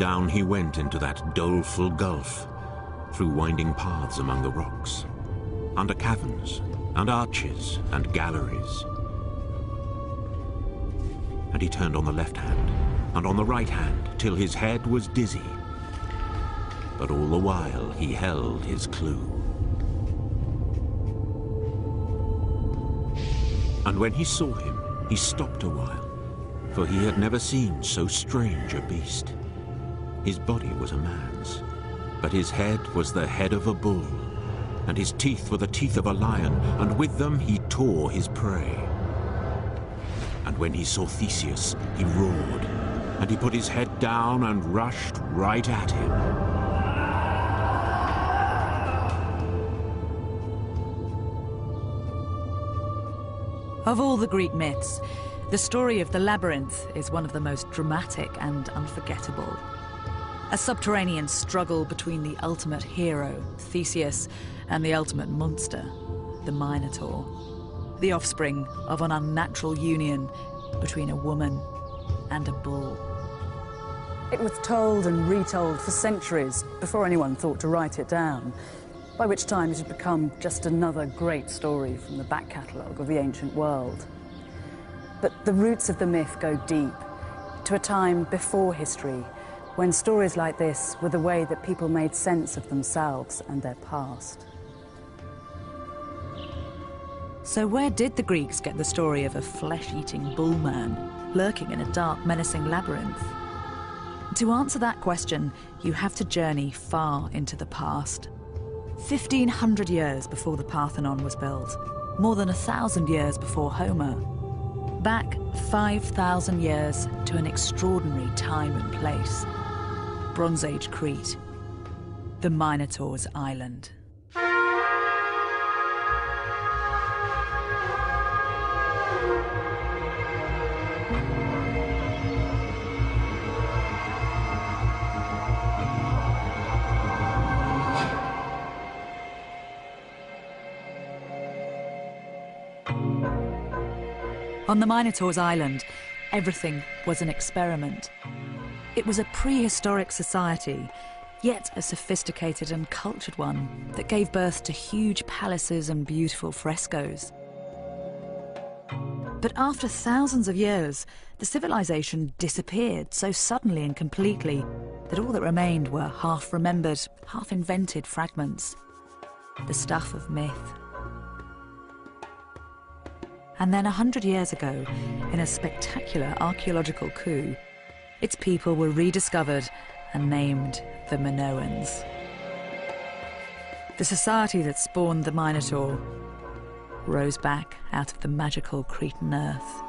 Down he went into that doleful gulf, through winding paths among the rocks, under caverns and arches and galleries. And he turned on the left hand and on the right hand till his head was dizzy. But all the while he held his clue. And when he saw him, he stopped a while, for he had never seen so strange a beast. His body was a man's, but his head was the head of a bull, and his teeth were the teeth of a lion, and with them he tore his prey. And when he saw Theseus, he roared, and he put his head down and rushed right at him. Of all the Greek myths, the story of the labyrinth is one of the most dramatic and unforgettable. A subterranean struggle between the ultimate hero, Theseus, and the ultimate monster, the Minotaur. The offspring of an unnatural union between a woman and a bull. It was told and retold for centuries before anyone thought to write it down, by which time it had become just another great story from the back catalogue of the ancient world. But the roots of the myth go deep, to a time before history, when stories like this were the way that people made sense of themselves and their past. So where did the Greeks get the story of a flesh-eating bullman lurking in a dark, menacing labyrinth? To answer that question, you have to journey far into the past. 1,500 years before the Parthenon was built, more than 1,000 years before Homer. Back 5,000 years to an extraordinary time and place. Bronze Age Crete, the Minotaur's island. On the Minotaur's island, everything was an experiment. It was a prehistoric society, yet a sophisticated and cultured one that gave birth to huge palaces and beautiful frescoes. But after thousands of years, the civilization disappeared so suddenly and completely that all that remained were half-remembered, half-invented fragments. The stuff of myth. And then 100 years ago, in a spectacular archaeological coup, its people were rediscovered and named the Minoans. The society that spawned the Minotaur rose back out of the magical Cretan earth.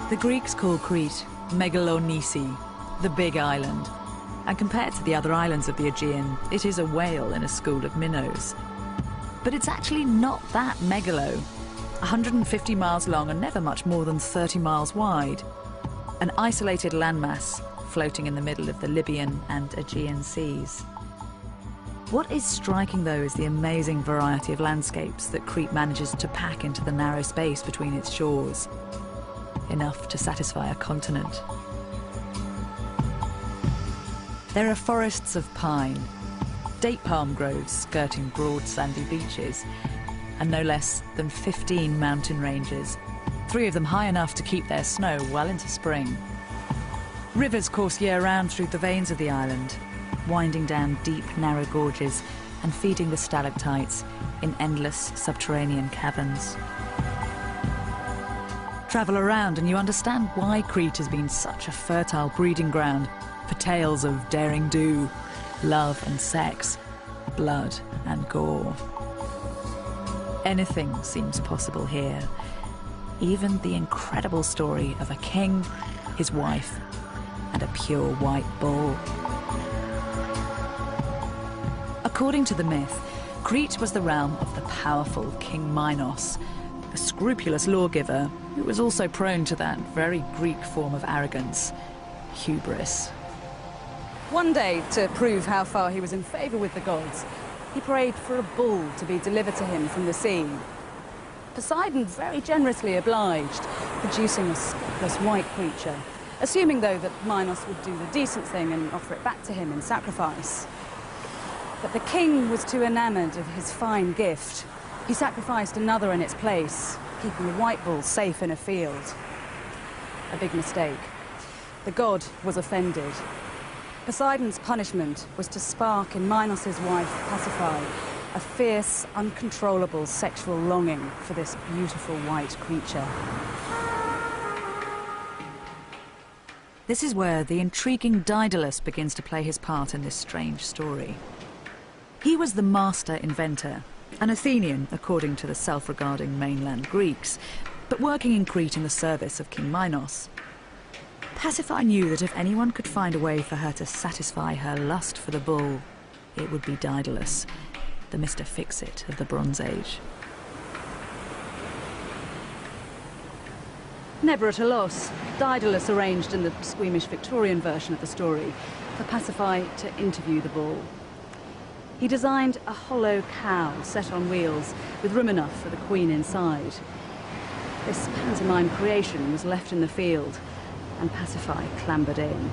The Greeks call Crete Megalonisi, the big island. And compared to the other islands of the Aegean, it is a whale in a school of minnows. But it's actually not that megalo. 150 miles long and never much more than 30 miles wide. An isolated landmass floating in the middle of the Libyan and Aegean seas. What is striking, though, is the amazing variety of landscapes that Crete manages to pack into the narrow space between its shores. Enough to satisfy a continent. There are forests of pine, date palm groves skirting broad sandy beaches, and no less than 15 mountain ranges, 3 of them high enough to keep their snow well into spring. Rivers course year-round through the veins of the island, winding down deep, narrow gorges and feeding the stalactites in endless subterranean caverns. Travel around and you understand why Crete has been such a fertile breeding ground for tales of daring do, love and sex, blood and gore. Anything seems possible here, even the incredible story of a king, his wife, and a pure white bull. According to the myth, Crete was the realm of the powerful King Minos, a scrupulous lawgiver who was also prone to that very Greek form of arrogance, hubris. One day, to prove how far he was in favour with the gods, he prayed for a bull to be delivered to him from the sea. Poseidon very generously obliged, producing a spotless white creature, assuming, though, that Minos would do the decent thing and offer it back to him in sacrifice. But the king was too enamoured of his fine gift. He sacrificed another in its place, keeping the white bull safe in a field. A big mistake. The god was offended. Poseidon's punishment was to spark in Minos' wife Pasiphae a fierce, uncontrollable sexual longing for this beautiful white creature. This is where the intriguing Daedalus begins to play his part in this strange story. He was the master inventor, an Athenian according to the self-regarding mainland Greeks, but working in Crete in the service of King Minos. Pasiphae knew that if anyone could find a way for her to satisfy her lust for the bull, it would be Daedalus, the Mr. Fix-It of the Bronze Age. Never at a loss, Daedalus arranged in the squeamish Victorian version of the story for Pasiphae to interview the bull. He designed a hollow cow set on wheels with room enough for the queen inside. This pantomime creation was left in the field, and Pasiphae clambered in.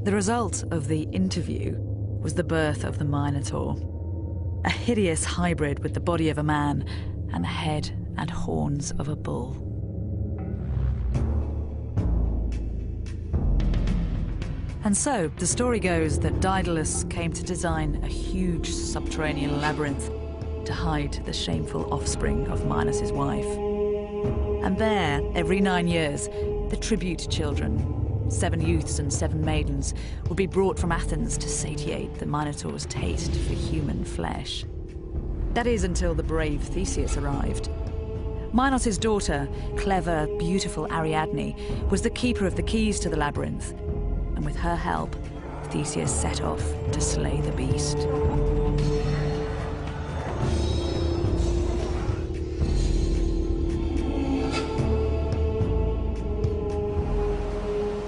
The result of the interview was the birth of the Minotaur, a hideous hybrid with the body of a man and the head and horns of a bull. And so, the story goes that Daedalus came to design a huge subterranean labyrinth to hide the shameful offspring of Minos' wife. And there, every 9 years, the tribute children, 7 youths and 7 maidens, would be brought from Athens to satiate the Minotaur's taste for human flesh. That is until the brave Theseus arrived. Minos' daughter, clever, beautiful Ariadne, was the keeper of the keys to the labyrinth, and with her help, Theseus set off to slay the beast.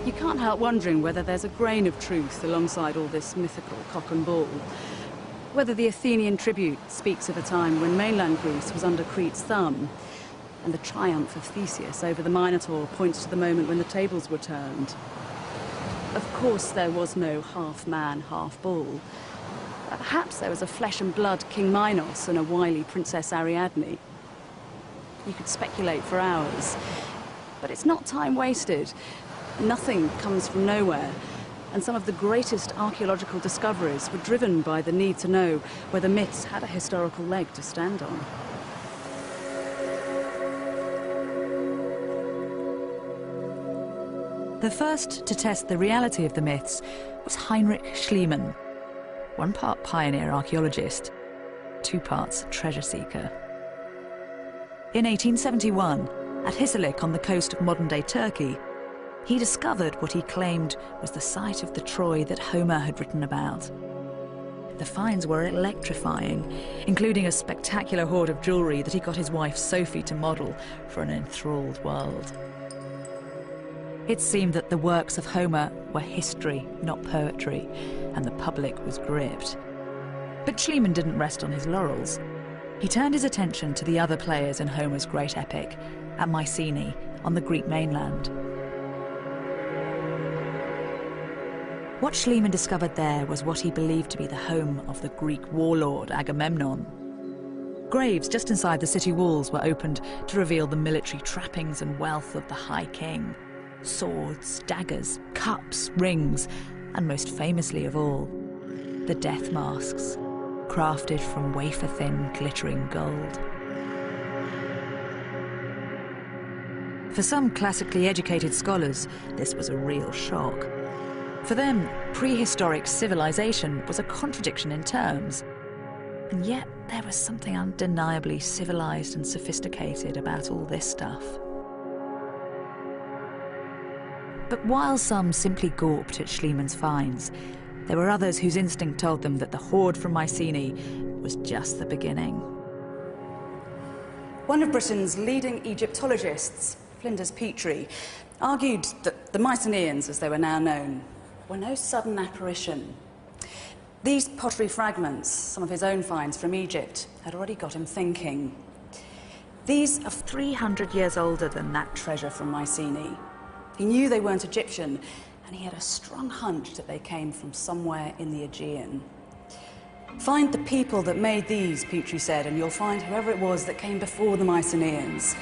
You can't help wondering whether there's a grain of truth alongside all this mythical cock and bull. Whether the Athenian tribute speaks of a time when mainland Greece was under Crete's thumb, and the triumph of Theseus over the Minotaur points to the moment when the tables were turned. Of course, there was no half-man, half-bull. Perhaps there was a flesh-and-blood King Minos and a wily Princess Ariadne. You could speculate for hours, but it's not time wasted. Nothing comes from nowhere, and some of the greatest archaeological discoveries were driven by the need to know whether myths had a historical leg to stand on. The first to test the reality of the myths was Heinrich Schliemann, 1 part pioneer archaeologist, 2 parts treasure seeker. In 1871, at Hisarlik on the coast of modern-day Turkey, he discovered what he claimed was the site of the Troy that Homer had written about. The finds were electrifying, including a spectacular hoard of jewellery that he got his wife Sophie to model for an enthralled world. It seemed that the works of Homer were history, not poetry, and the public was gripped. But Schliemann didn't rest on his laurels. He turned his attention to the other players in Homer's great epic, at Mycenae, on the Greek mainland. What Schliemann discovered there was what he believed to be the home of the Greek warlord Agamemnon. Graves just inside the city walls were opened to reveal the military trappings and wealth of the High King. Swords, daggers, cups, rings, and most famously of all, the death masks, crafted from wafer-thin, glittering gold. For some classically educated scholars, this was a real shock. For them, prehistoric civilization was a contradiction in terms. And yet, there was something undeniably civilized and sophisticated about all this stuff. But while some simply gawped at Schliemann's finds, there were others whose instinct told them that the hoard from Mycenae was just the beginning. One of Britain's leading Egyptologists, Flinders Petrie, argued that the Mycenaeans, as they were now known, were no sudden apparition. These pottery fragments, some of his own finds from Egypt, had already got him thinking. These are 300 years older than that treasure from Mycenae. He knew they weren't Egyptian, and he had a strong hunch that they came from somewhere in the Aegean. Find the people that made these, Petrie said, and you'll find whoever it was that came before the Mycenaeans.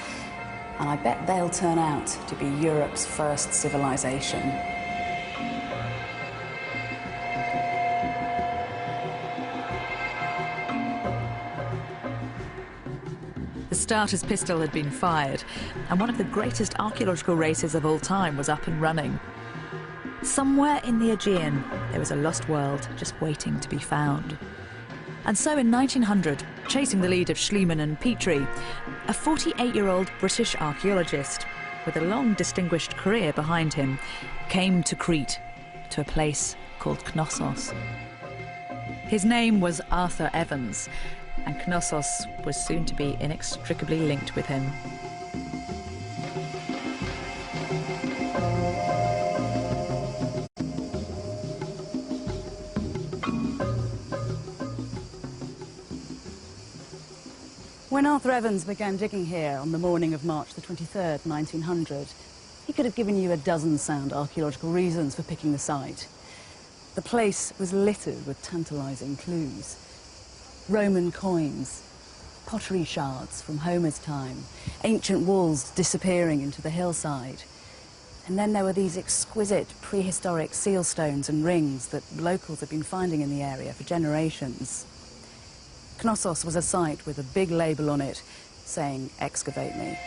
And I bet they'll turn out to be Europe's first civilization. The starter's pistol had been fired, and one of the greatest archaeological races of all time was up and running. Somewhere in the Aegean, there was a lost world just waiting to be found. And so in 1900, chasing the lead of Schliemann and Petrie, a 48-year-old British archaeologist with a long distinguished career behind him came to Crete, to a place called Knossos. His name was Arthur Evans, and Knossos was soon to be inextricably linked with him. When Arthur Evans began digging here on the morning of March the 23rd, 1900, he could have given you a dozen sound archaeological reasons for picking the site. The place was littered with tantalising clues. Roman coins, pottery shards from Homer's time, ancient walls disappearing into the hillside. And then there were these exquisite prehistoric seal stones and rings that locals had been finding in the area for generations. Knossos was a site with a big label on it saying, "Excavate me."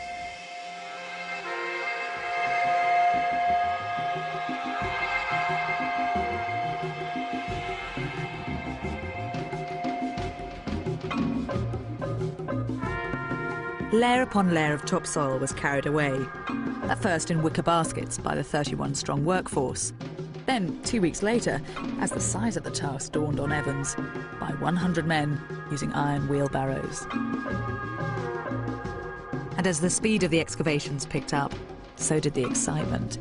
Layer upon layer of topsoil was carried away, at first in wicker baskets by the 31-strong workforce. Then, 2 weeks later, as the size of the task dawned on Evans, by 100 men using iron wheelbarrows. And as the speed of the excavations picked up, so did the excitement.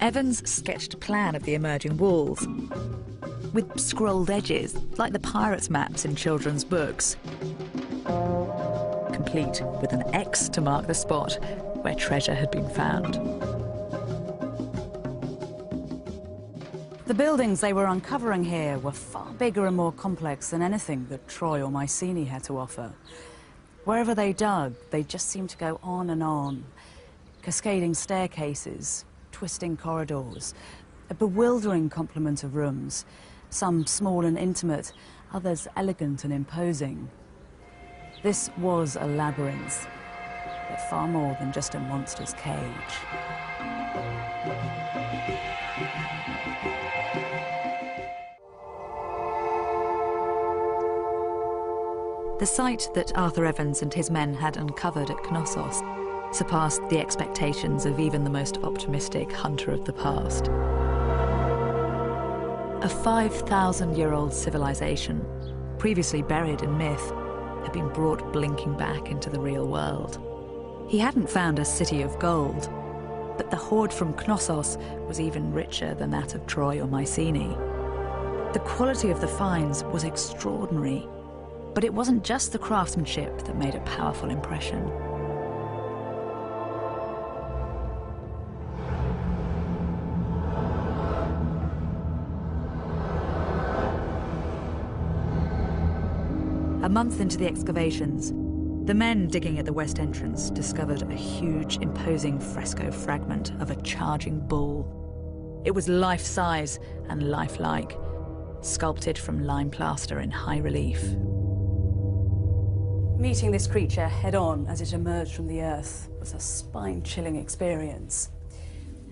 Evans sketched a plan of the emerging walls, with scrolled edges, like the pirates' maps in children's books, complete with an X to mark the spot where treasure had been found. The buildings they were uncovering here were far bigger and more complex than anything that Troy or Mycenae had to offer. Wherever they dug, they just seemed to go on and on. Cascading staircases, twisting corridors, a bewildering complement of rooms, some small and intimate, others elegant and imposing. This was a labyrinth, but far more than just a monster's cage. The site that Arthur Evans and his men had uncovered at Knossos surpassed the expectations of even the most optimistic hunter of the past. A 5,000-year-old civilization, previously buried in myth, had been brought blinking back into the real world. He hadn't found a city of gold, but the hoard from Knossos was even richer than that of Troy or Mycenae. The quality of the finds was extraordinary, but it wasn't just the craftsmanship that made a powerful impression. A month into the excavations, the men digging at the west entrance discovered a huge, imposing fresco fragment of a charging bull. It was life-size and lifelike, sculpted from lime plaster in high relief. Meeting this creature head-on as it emerged from the earth was a spine-chilling experience.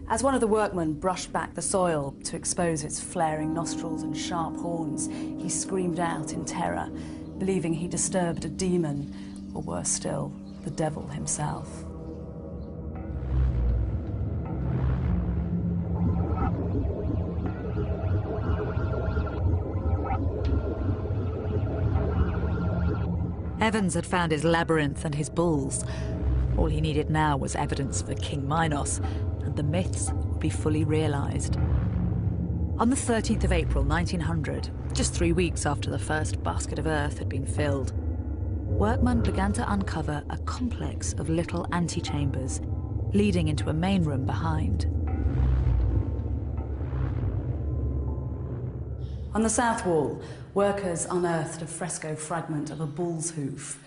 As one of the workmen brushed back the soil to expose its flaring nostrils and sharp horns, he screamed out in terror, believing he disturbed a demon, or worse still, the devil himself. Evans had found his labyrinth and his bulls. All he needed now was evidence for King Minos, and the myths would be fully realised. On the 13th of April 1900, just 3 weeks after the first basket of earth had been filled, workmen began to uncover a complex of little antechambers leading into a main room behind. On the south wall, workers unearthed a fresco fragment of a bull's hoof,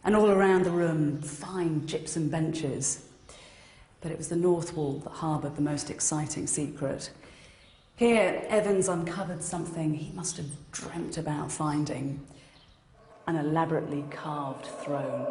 and all around the room, fine gypsum benches. But it was the north wall that harboured the most exciting secret. Here, Evans uncovered something he must have dreamt about finding: an elaborately carved throne.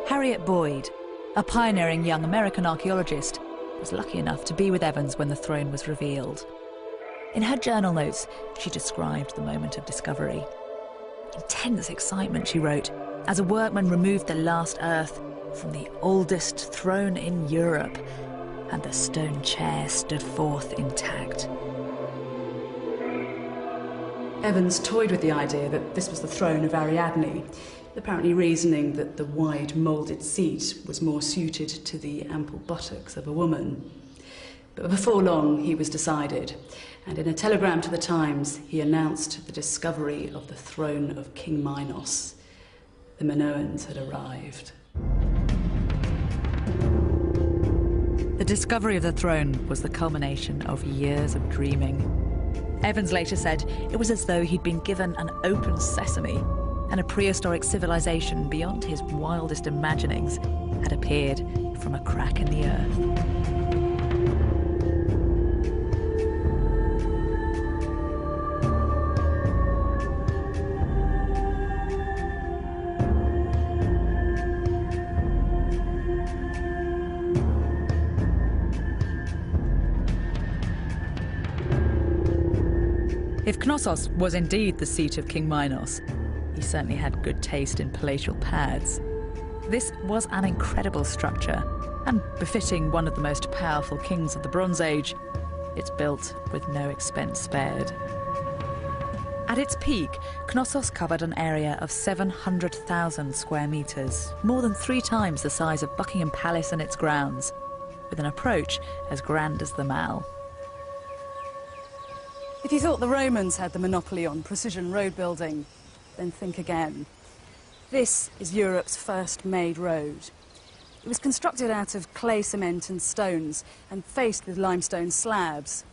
Harriet Boyd, a pioneering young American archaeologist, was lucky enough to be with Evans when the throne was revealed. In her journal notes, she described the moment of discovery. Intense excitement, she wrote, as a workman removed the last earth from the oldest throne in Europe, and the stone chair stood forth intact. Evans toyed with the idea that this was the throne of Ariadne, apparently reasoning that the wide moulded seat was more suited to the ample buttocks of a woman. But before long, he was decided, and in a telegram to the Times, he announced the discovery of the throne of King Minos. The Minoans had arrived. The discovery of the throne was the culmination of years of dreaming. Evans later said it was as though he'd been given an open sesame, and a prehistoric civilization beyond his wildest imaginings had appeared from a crack in the earth. If Knossos was indeed the seat of King Minos, he certainly had good taste in palatial pads. This was an incredible structure, and befitting one of the most powerful kings of the Bronze Age, it's built with no expense spared. At its peak, Knossos covered an area of 700,000 square metres, more than 3 times the size of Buckingham Palace and its grounds, with an approach as grand as the Mall. If you thought the Romans had the monopoly on precision road building, then think again. This is Europe's first made road. It was constructed out of clay, cement and stones and faced with limestone slabs.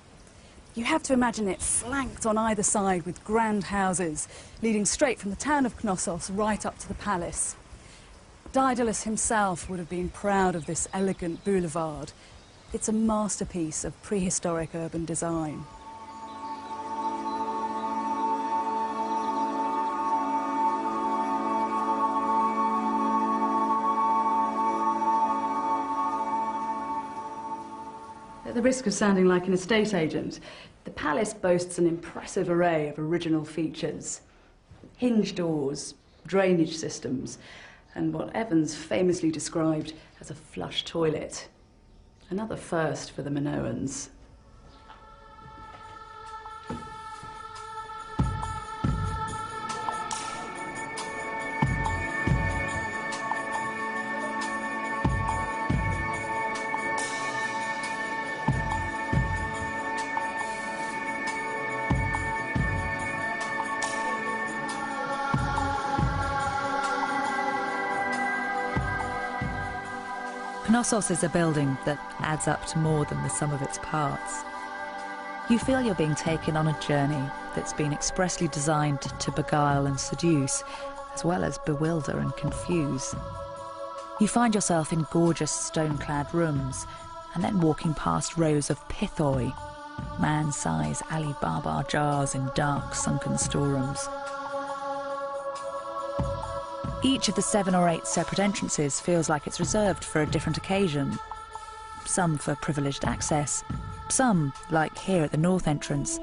You have to imagine it flanked on either side with grand houses, leading straight from the town of Knossos right up to the palace. Daedalus himself would have been proud of this elegant boulevard. It's a masterpiece of prehistoric urban design. At the risk of sounding like an estate agent, the palace boasts an impressive array of original features. Hinge doors, drainage systems, and what Evans famously described as a flush toilet. Another first for the Minoans. Knossos is a building that adds up to more than the sum of its parts. You feel you're being taken on a journey that's been expressly designed to beguile and seduce, as well as bewilder and confuse. You find yourself in gorgeous stone-clad rooms, and then walking past rows of pithoi, man-size Alibaba jars in dark, sunken storerooms. Each of the 7 or 8 separate entrances feels like it's reserved for a different occasion. Some for privileged access, some, like here at the north entrance,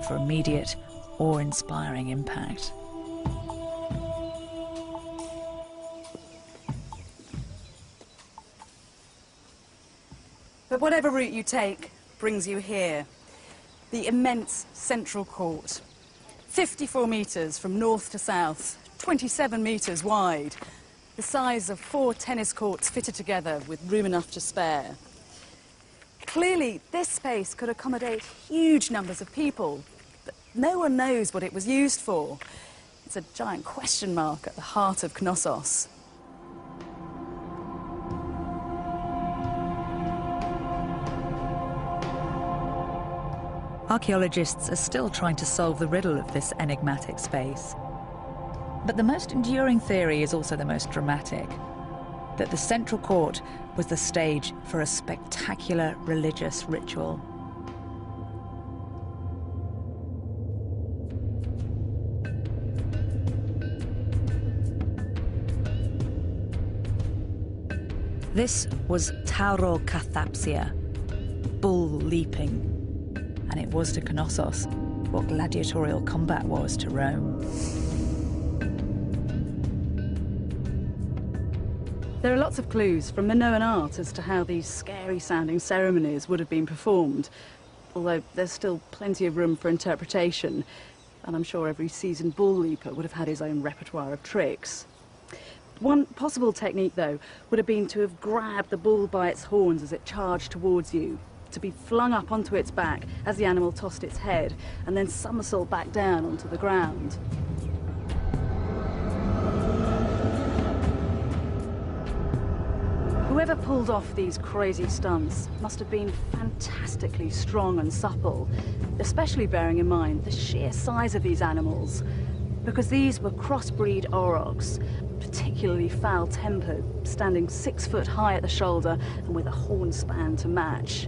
for immediate, awe-inspiring impact. But whatever route you take brings you here. The immense central court. 54 metres from north to south, 27 metres wide. The size of 4 tennis courts fitted together with room enough to spare. Clearly, this space could accommodate huge numbers of people, but no one knows what it was used for. It's a giant question mark at the heart of Knossos. Archaeologists are still trying to solve the riddle of this enigmatic space. But the most enduring theory is also the most dramatic, that the central court was the stage for a spectacular religious ritual. This was taurokathapsia, bull leaping, and it was to Knossos what gladiatorial combat was to Rome. There are lots of clues from Minoan art as to how these scary-sounding ceremonies would have been performed, although there's still plenty of room for interpretation, and I'm sure every seasoned bull leaper would have had his own repertoire of tricks. One possible technique, though, would have been to have grabbed the bull by its horns as it charged towards you, to be flung up onto its back as the animal tossed its head, and then somersault back down onto the ground. Whoever pulled off these crazy stunts must have been fantastically strong and supple, especially bearing in mind the sheer size of these animals, because these were crossbreed aurochs, particularly foul-tempered, standing 6 foot high at the shoulder and with a horn span to match.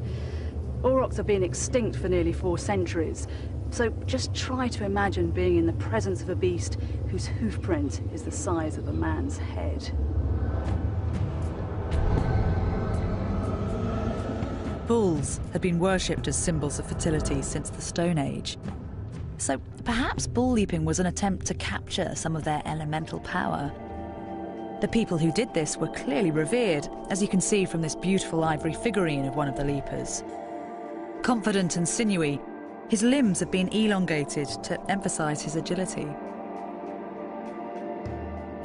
Aurochs have been extinct for nearly 4 centuries, so just try to imagine being in the presence of a beast whose hoofprint is the size of a man's head. Bulls had been worshipped as symbols of fertility since the Stone Age. So perhaps bull leaping was an attempt to capture some of their elemental power. The people who did this were clearly revered, as you can see from this beautiful ivory figurine of one of the leapers. Confident and sinewy, his limbs have been elongated to emphasize his agility.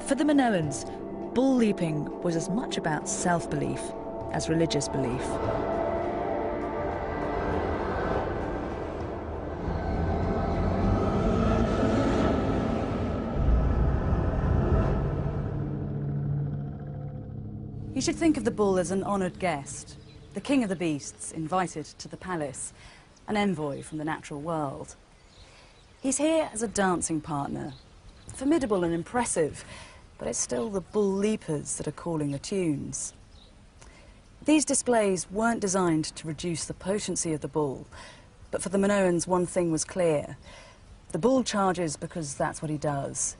For the Minoans, bull leaping was as much about self-belief as religious belief. You should think of the bull as an honoured guest, the king of the beasts invited to the palace, an envoy from the natural world. He's here as a dancing partner, formidable and impressive, but it's still the bull leapers that are calling the tunes. These displays weren't designed to reduce the potency of the bull, but for the Minoans one thing was clear. The bull charges because that's what he does.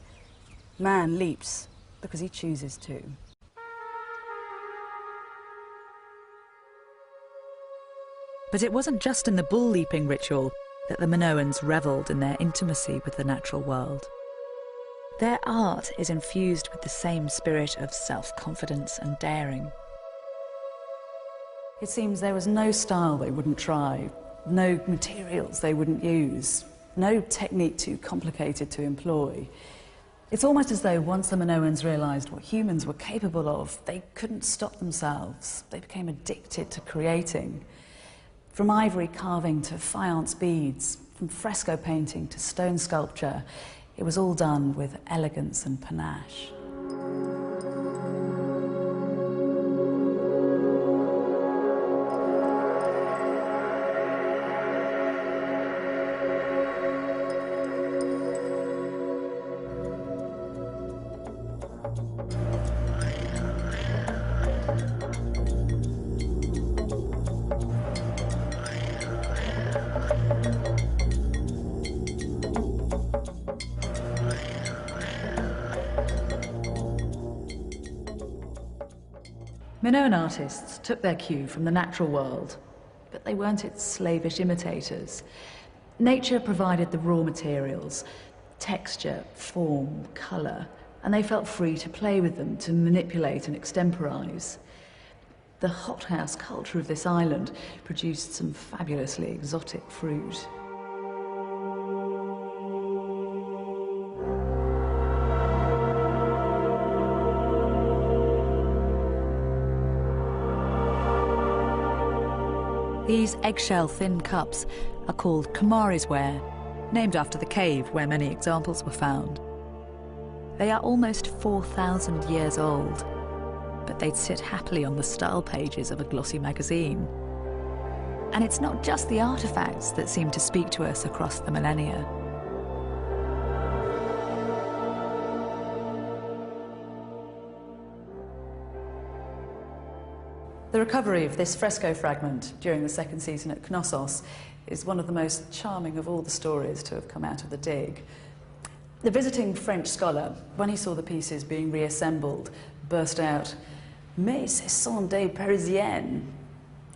Man leaps because he chooses to. But it wasn't just in the bull leaping ritual that the Minoans revelled in their intimacy with the natural world. Their art is infused with the same spirit of self-confidence and daring. It seems there was no style they wouldn't try, no materials they wouldn't use, no technique too complicated to employ. It's almost as though once the Minoans realised what humans were capable of, they couldn't stop themselves. They became addicted to creating. From ivory carving to faience beads, from fresco painting to stone sculpture, it was all done with elegance and panache. Minoan artists took their cue from the natural world, but they weren't its slavish imitators. Nature provided the raw materials, texture, form, colour, and they felt free to play with them, to manipulate and extemporize. The hothouse culture of this island produced some fabulously exotic fruit. These eggshell-thin cups are called Kamari's ware, named after the cave where many examples were found. They are almost 4,000 years old, but they'd sit happily on the style pages of a glossy magazine. And it's not just the artifacts that seem to speak to us across the millennia. The recovery of this fresco fragment during the second season at Knossos is one of the most charming of all the stories to have come out of the dig. The visiting French scholar, when he saw the pieces being reassembled, burst out, "Mais ce sont des Parisiennes."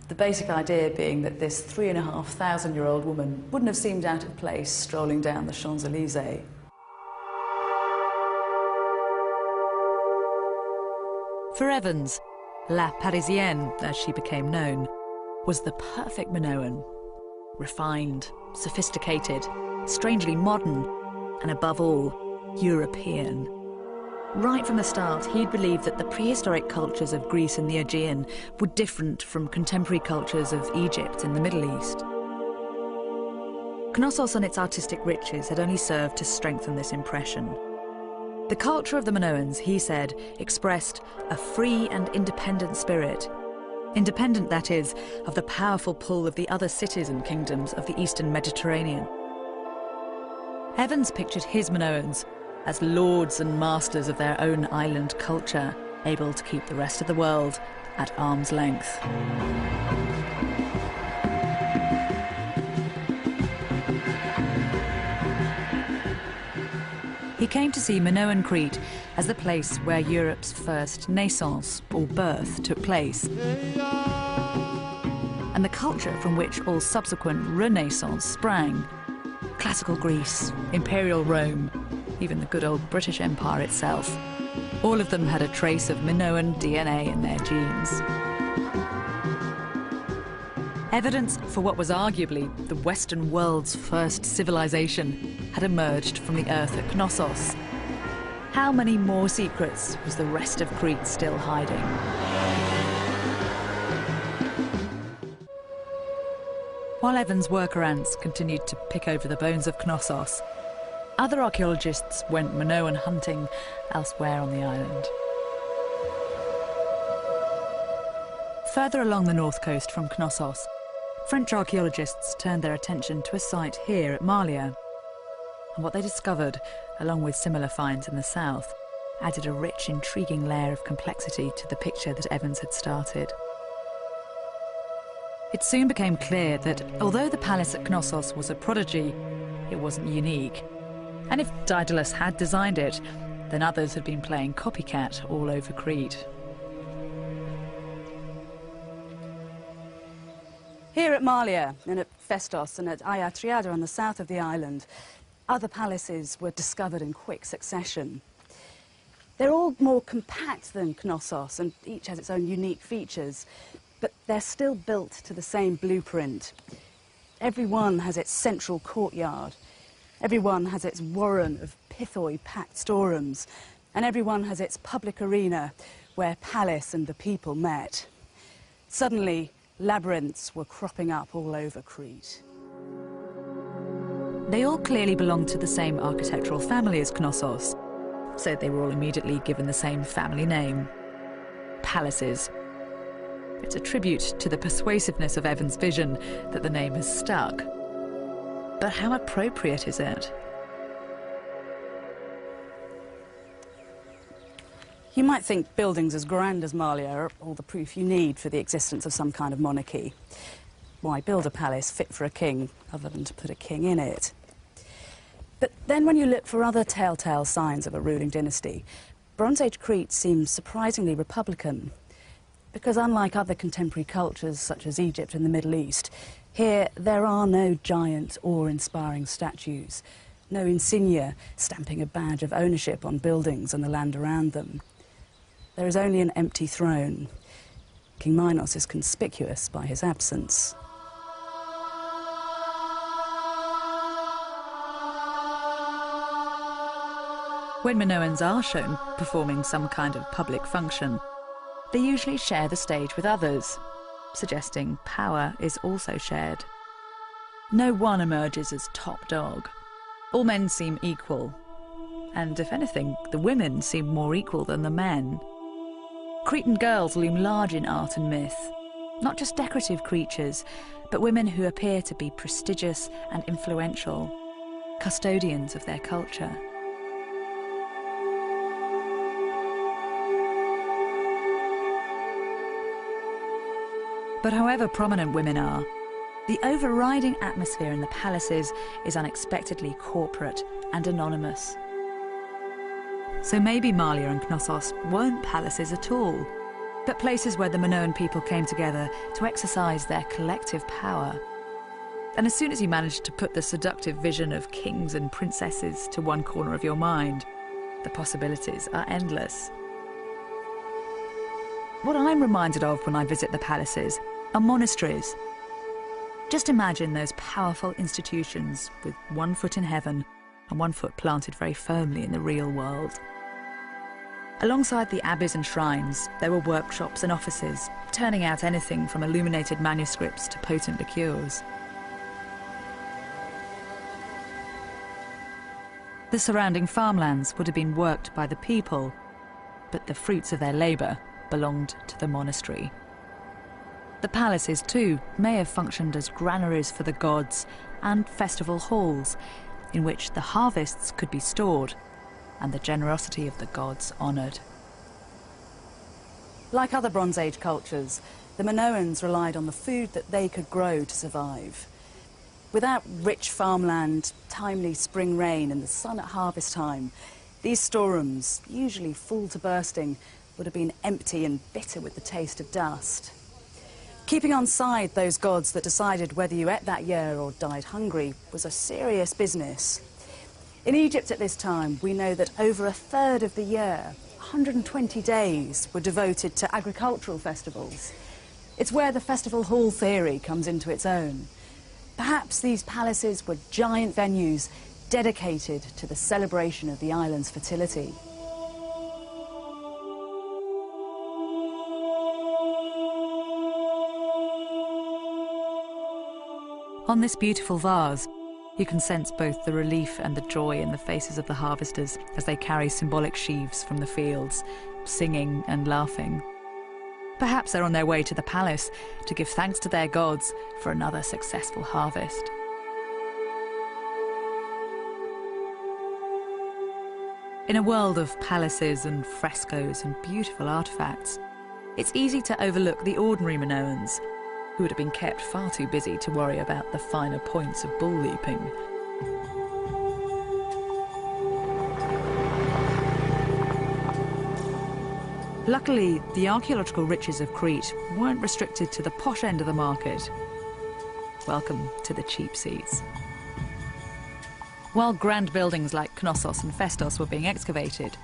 The basic idea being that this 3,500-year-old woman wouldn't have seemed out of place strolling down the Champs-Élysées. For Evans, La Parisienne, as she became known, was the perfect Minoan. Refined, sophisticated, strangely modern, and above all, European. Right from the start, he'd believed that the prehistoric cultures of Greece and the Aegean were different from contemporary cultures of Egypt and the Middle East. Knossos and its artistic riches had only served to strengthen this impression. The culture of the Minoans, he said, expressed a free and independent spirit. Independent, that is, of the powerful pull of the other cities and kingdoms of the Eastern Mediterranean. Evans pictured his Minoans as lords and masters of their own island culture, able to keep the rest of the world at arm's length. He came to see Minoan Crete as the place where Europe's first naissance, or birth, took place, and the culture from which all subsequent renaissance sprang. Classical Greece, Imperial Rome, even the good old British Empire itself. All of them had a trace of Minoan DNA in their genes. Evidence for what was arguably the Western world's first civilization had emerged from the earth at Knossos. How many more secrets was the rest of Crete still hiding? While Evans' worker ants continued to pick over the bones of Knossos, other archaeologists went Minoan hunting elsewhere on the island. Further along the north coast from Knossos, French archaeologists turned their attention to a site here at Marlia. And what they discovered, along with similar finds in the south, added a rich, intriguing layer of complexity to the picture that Evans had started. It soon became clear that although the palace at Knossos was a prodigy, it wasn't unique. And if Daedalus had designed it, then others had been playing copycat all over Crete. Here at Marlia, and at Festos, and at Ayatriada on the south of the island, other palaces were discovered in quick succession. They're all more compact than Knossos, and each has its own unique features, but they're still built to the same blueprint. Every one has its central courtyard, every one has its warren of pithoi-packed storerooms, and every one has its public arena where palace and the people met. Suddenly, labyrinths were cropping up all over Crete. They all clearly belonged to the same architectural family as Knossos, so they were all immediately given the same family name: palaces. It's a tribute to the persuasiveness of Evans' vision that the name has stuck. But how appropriate is it? You might think buildings as grand as Marlia are all the proof you need for the existence of some kind of monarchy. Why build a palace fit for a king other than to put a king in it? But then when you look for other telltale signs of a ruling dynasty, Bronze Age Crete seems surprisingly republican. Because unlike other contemporary cultures such as Egypt and the Middle East, here there are no giant awe-inspiring statues, no insignia stamping a badge of ownership on buildings and the land around them. There is only an empty throne. King Minos is conspicuous by his absence. When Minoans are shown performing some kind of public function, they usually share the stage with others, suggesting power is also shared. No one emerges as top dog. All men seem equal, and if anything, the women seem more equal than the men. Cretan girls loom large in art and myth, not just decorative creatures, but women who appear to be prestigious and influential, custodians of their culture. But however prominent women are, the overriding atmosphere in the palaces is unexpectedly corporate and anonymous. So maybe Malia and Knossos weren't palaces at all, but places where the Minoan people came together to exercise their collective power. And as soon as you manage to put the seductive vision of kings and princesses to one corner of your mind, the possibilities are endless. What I'm reminded of when I visit the palaces are monasteries. Just imagine those powerful institutions with one foot in heaven and one foot planted very firmly in the real world. Alongside the abbeys and shrines, there were workshops and offices, turning out anything from illuminated manuscripts to potent liqueurs. The surrounding farmlands would have been worked by the people, but the fruits of their labour belonged to the monastery. The palaces, too, may have functioned as granaries for the gods and festival halls, in which the harvests could be stored and the generosity of the gods honoured. Like other Bronze Age cultures, the Minoans relied on the food that they could grow to survive. Without rich farmland, timely spring rain and the sun at harvest time, these storerooms, usually full to bursting, would have been empty and bitter with the taste of dust. Keeping on side those gods that decided whether you ate that year or died hungry was a serious business. In Egypt at this time, we know that over a third of the year, 120 days, were devoted to agricultural festivals. It's where the festival hall theory comes into its own. Perhaps these palaces were giant venues dedicated to the celebration of the island's fertility. On this beautiful vase, you can sense both the relief and the joy in the faces of the harvesters as they carry symbolic sheaves from the fields, singing and laughing. Perhaps they're on their way to the palace to give thanks to their gods for another successful harvest. In a world of palaces and frescoes and beautiful artefacts, it's easy to overlook the ordinary Minoans, who would have been kept far too busy to worry about the finer points of bull leaping. Luckily, the archaeological riches of Crete weren't restricted to the posh end of the market. Welcome to the cheap seats. While grand buildings like Knossos and Festos were being excavated,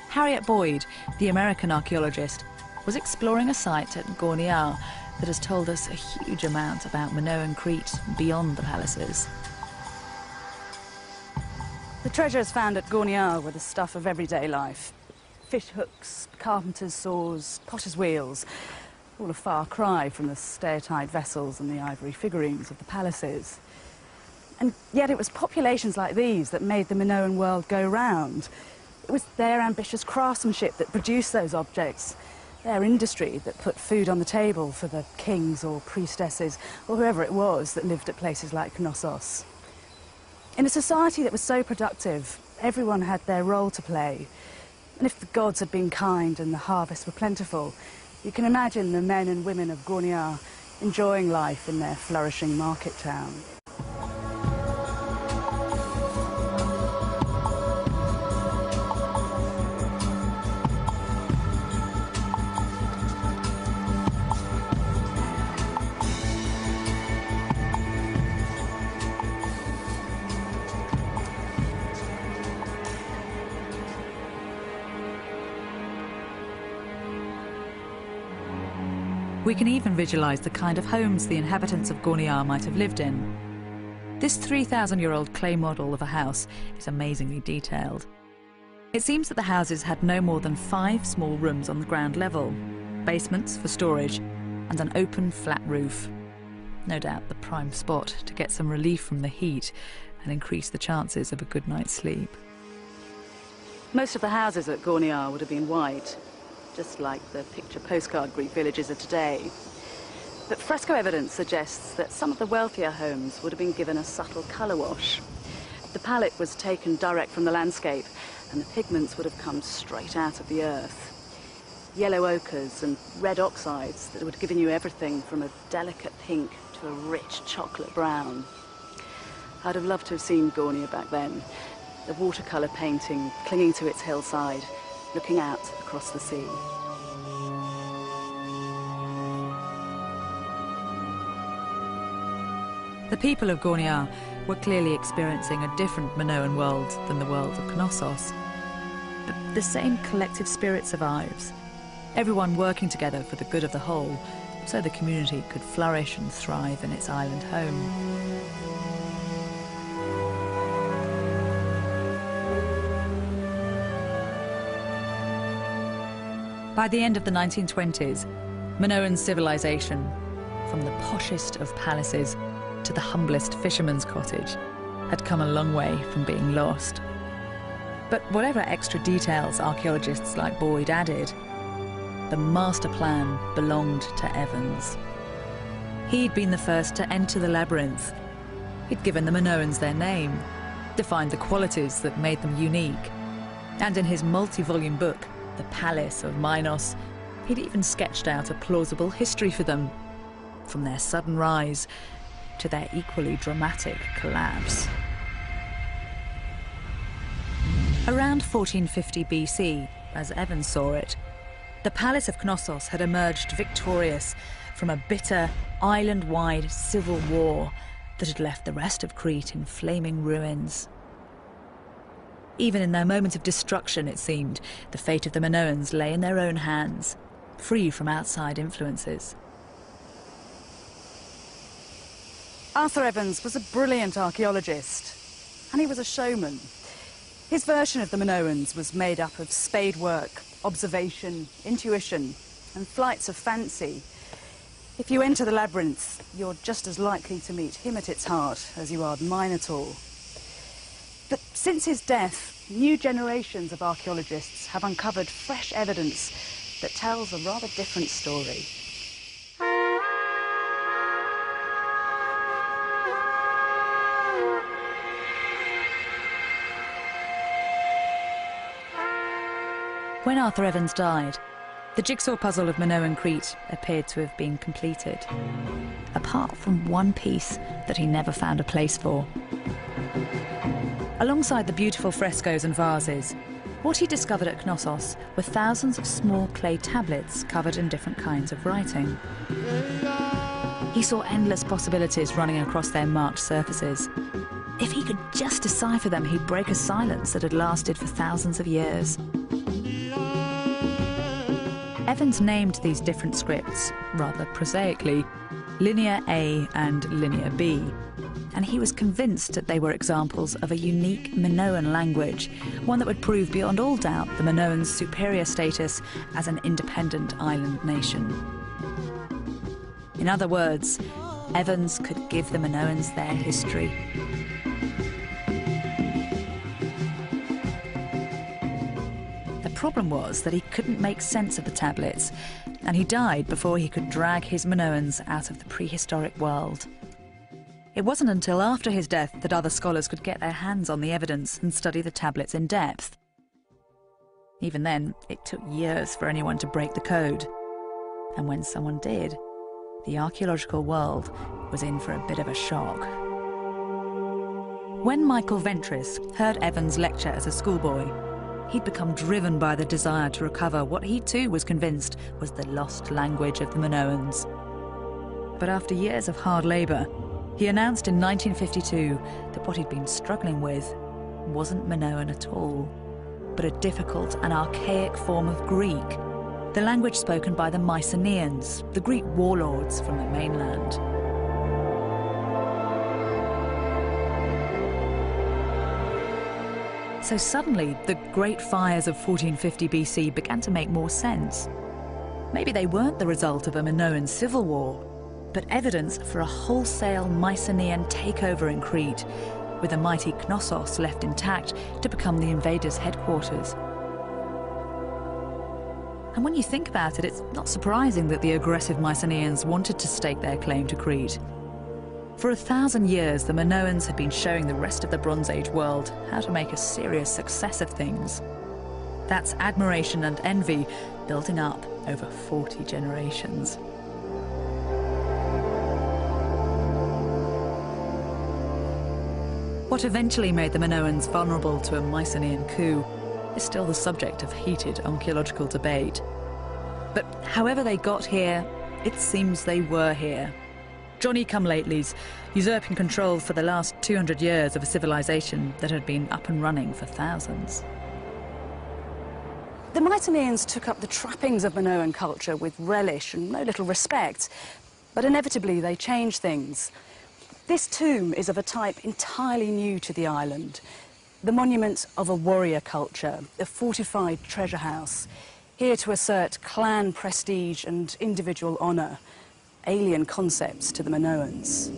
Harriet Boyd, the American archaeologist, was exploring a site at Gorniar that has told us a huge amount about Minoan Crete beyond the palaces. The treasures found at Gorniar were the stuff of everyday life. Fish hooks, carpenter's saws, potter's wheels, all a far cry from the stair-tied vessels and the ivory figurines of the palaces. And yet it was populations like these that made the Minoan world go round. It was their ambitious craftsmanship that produced those objects, their industry that put food on the table for the kings or priestesses or whoever it was that lived at places like Knossos. In a society that was so productive, everyone had their role to play. And if the gods had been kind and the harvests were plentiful, you can imagine the men and women of Gorniar enjoying life in their flourishing market town. We can even visualise the kind of homes the inhabitants of Gorniar might have lived in. This 3,000-year-old clay model of a house is amazingly detailed. It seems that the houses had no more than 5 small rooms on the ground level, basements for storage, and an open, flat roof. No doubt the prime spot to get some relief from the heat and increase the chances of a good night's sleep. Most of the houses at Gorniar would have been white, just like the picture postcard Greek villages of today. But fresco evidence suggests that some of the wealthier homes would have been given a subtle colour wash. The palette was taken direct from the landscape, and the pigments would have come straight out of the earth. Yellow ochres and red oxides that would have given you everything from a delicate pink to a rich chocolate brown. I'd have loved to have seen Gorniar back then, the watercolour painting clinging to its hillside, looking out across the sea. The people of Gorniar were clearly experiencing a different Minoan world than the world of Knossos. But the same collective spirit survives, everyone working together for the good of the whole, so the community could flourish and thrive in its island home. By the end of the 1920s, Minoan civilization, from the poshest of palaces to the humblest fisherman's cottage, had come a long way from being lost. But whatever extra details archaeologists like Boyd added, the master plan belonged to Evans. He'd been the first to enter the labyrinth. He'd given the Minoans their name, defined the qualities that made them unique, and in his multi-volume book, The Palace of Minos, he'd even sketched out a plausible history for them, from their sudden rise to their equally dramatic collapse. Around 1450 BC, as Evans saw it, the Palace of Knossos had emerged victorious from a bitter, island-wide civil war that had left the rest of Crete in flaming ruins. Even in their moment of destruction, it seemed, the fate of the Minoans lay in their own hands, free from outside influences. Arthur Evans was a brilliant archaeologist, and he was a showman. His version of the Minoans was made up of spade work, observation, intuition, and flights of fancy. If you enter the labyrinth, you're just as likely to meet him at its heart as you are the Minotaur. But since his death, new generations of archaeologists have uncovered fresh evidence that tells a rather different story. When Arthur Evans died, the jigsaw puzzle of Minoan Crete appeared to have been completed, apart from one piece that he never found a place for. Alongside the beautiful frescoes and vases, what he discovered at Knossos were thousands of small clay tablets covered in different kinds of writing. He saw endless possibilities running across their marked surfaces. If he could just decipher them, he'd break a silence that had lasted for thousands of years. Evans named these different scripts, rather prosaically, Linear A and Linear B, and he was convinced that they were examples of a unique Minoan language, one that would prove beyond all doubt the Minoans' superior status as an independent island nation. In other words, Evans could give the Minoans their history. The problem was that he couldn't make sense of the tablets, and he died before he could drag his Minoans out of the prehistoric world. It wasn't until after his death that other scholars could get their hands on the evidence and study the tablets in depth. Even then, it took years for anyone to break the code. And when someone did, the archaeological world was in for a bit of a shock. When Michael Ventris heard Evans lecture as a schoolboy, he'd become driven by the desire to recover what he too was convinced was the lost language of the Minoans. But after years of hard labour, he announced in 1952 that what he'd been struggling with wasn't Minoan at all, but a difficult and archaic form of Greek, the language spoken by the Mycenaeans, the Greek warlords from the mainland. So suddenly, the great fires of 1450 BC began to make more sense. Maybe they weren't the result of a Minoan civil war, but evidence for a wholesale Mycenaean takeover in Crete, with the mighty Knossos left intact to become the invaders' headquarters. And when you think about it, it's not surprising that the aggressive Mycenaeans wanted to stake their claim to Crete. For 1,000 years, the Minoans had been showing the rest of the Bronze Age world how to make a serious success of things. That's admiration and envy building up over 40 generations. What eventually made the Minoans vulnerable to a Mycenaean coup is still the subject of heated archaeological debate. But however they got here, it seems they were here. Johnny-come-latelys, usurping control for the last 200 years of a civilization that had been up and running for thousands. The Mycenaeans took up the trappings of Minoan culture with relish and no little respect, but inevitably they changed things. This tomb is of a type entirely new to the island, the monument of a warrior culture, a fortified treasure house, here to assert clan prestige and individual honour, alien concepts to the Minoans.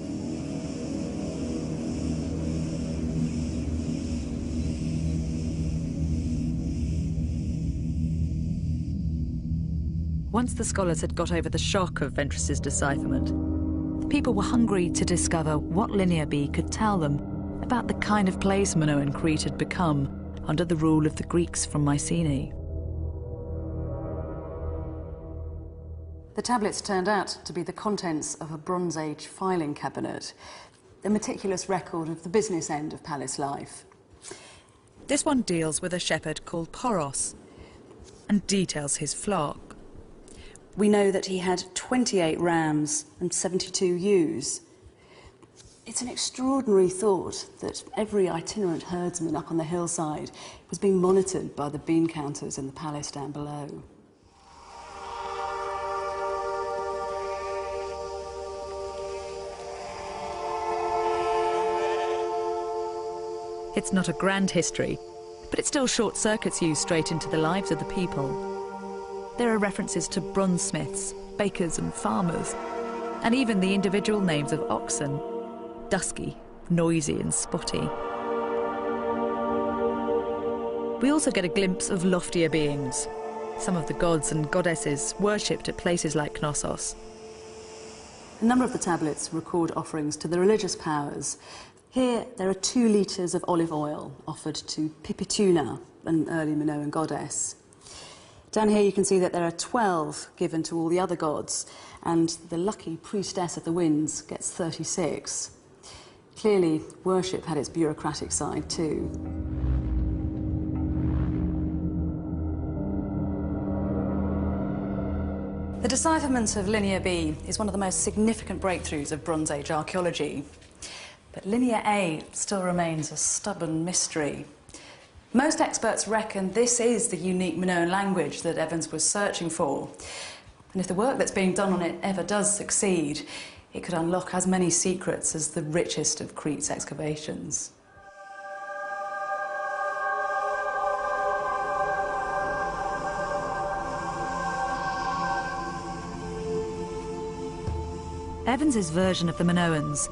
Once the scholars had got over the shock of Ventris's decipherment, people were hungry to discover what Linear B could tell them about the kind of place Minoan Crete had become under the rule of the Greeks from Mycenae. The tablets turned out to be the contents of a Bronze Age filing cabinet, a meticulous record of the business end of palace life. This one deals with a shepherd called Poros and details his flock. We know that he had 28 rams and 72 ewes. It's an extraordinary thought that every itinerant herdsman up on the hillside was being monitored by the bean counters in the palace down below. It's not a grand history, but it still short-circuits you straight into the lives of the people. There are references to bronzesmiths, bakers and farmers, and even the individual names of oxen: dusky, noisy and spotty. We also get a glimpse of loftier beings, some of the gods and goddesses worshipped at places like Knossos. A number of the tablets record offerings to the religious powers. Here, there are 2 litres of olive oil offered to Pipituna, an early Minoan goddess. Down here you can see that there are 12 given to all the other gods, and the lucky priestess of the winds gets 36. Clearly, worship had its bureaucratic side too. The decipherment of Linear B is one of the most significant breakthroughs of Bronze Age archaeology. But Linear A still remains a stubborn mystery. Most experts reckon this is the unique Minoan language that Evans was searching for. And if the work that's being done on it ever does succeed, it could unlock as many secrets as the richest of Crete's excavations. Evans's version of the Minoans,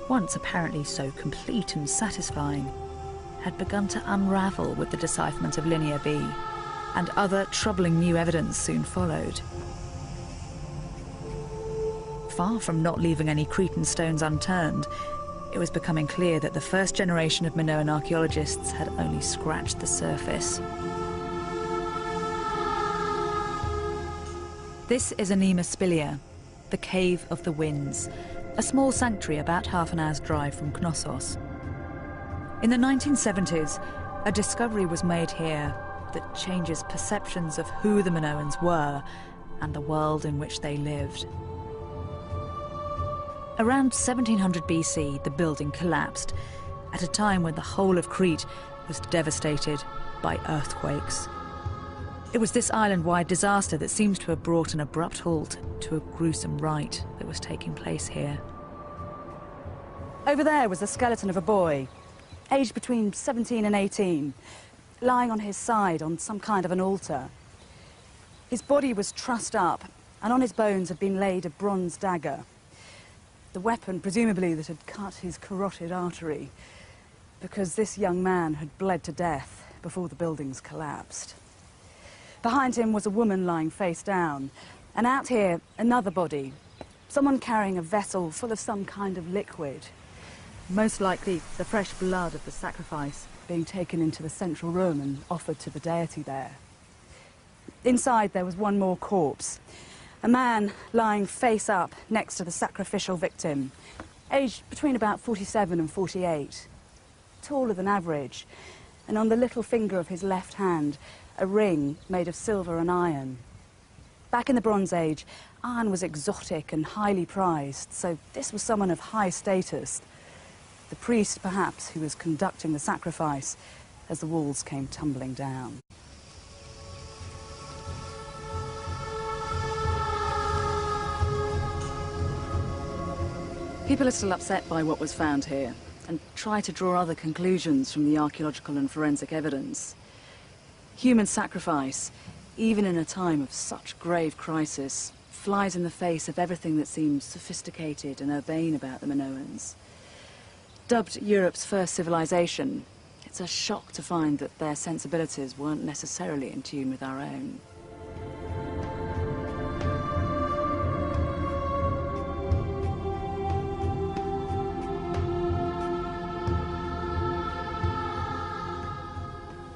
once apparently so complete and satisfying, had begun to unravel with the decipherment of Linear B, and other troubling new evidence soon followed. Far from not leaving any Cretan stones unturned, it was becoming clear that the first generation of Minoan archaeologists had only scratched the surface. This is Anema Spilia, the Cave of the Winds, a small sanctuary about half an hour's drive from Knossos. In the 1970s, a discovery was made here that changes perceptions of who the Minoans were and the world in which they lived. Around 1700 BC, the building collapsed at a time when the whole of Crete was devastated by earthquakes. It was this island-wide disaster that seems to have brought an abrupt halt to a gruesome rite that was taking place here. Over there was the skeleton of a boy, aged between 17 and 18, lying on his side on some kind of an altar. His body was trussed up, and on his bones had been laid a bronze dagger. The weapon, presumably, that had cut his carotid artery, because this young man had bled to death before the buildings collapsed. Behind him was a woman lying face down, and out here, another body, someone carrying a vessel full of some kind of liquid, most likely the fresh blood of the sacrifice being taken into the central room and offered to the deity there. Inside there was one more corpse, a man lying face up next to the sacrificial victim, aged between about 47 and 48, taller than average, and on the little finger of his left hand, a ring made of silver and iron. Back in the Bronze Age, iron was exotic and highly prized, so this was someone of high status. The priest, perhaps, who was conducting the sacrifice as the walls came tumbling down. People are still upset by what was found here and try to draw other conclusions from the archaeological and forensic evidence. Human sacrifice, even in a time of such grave crisis, flies in the face of everything that seems sophisticated and urbane about the Minoans. Dubbed Europe's first civilization, it's a shock to find that their sensibilities weren't necessarily in tune with our own.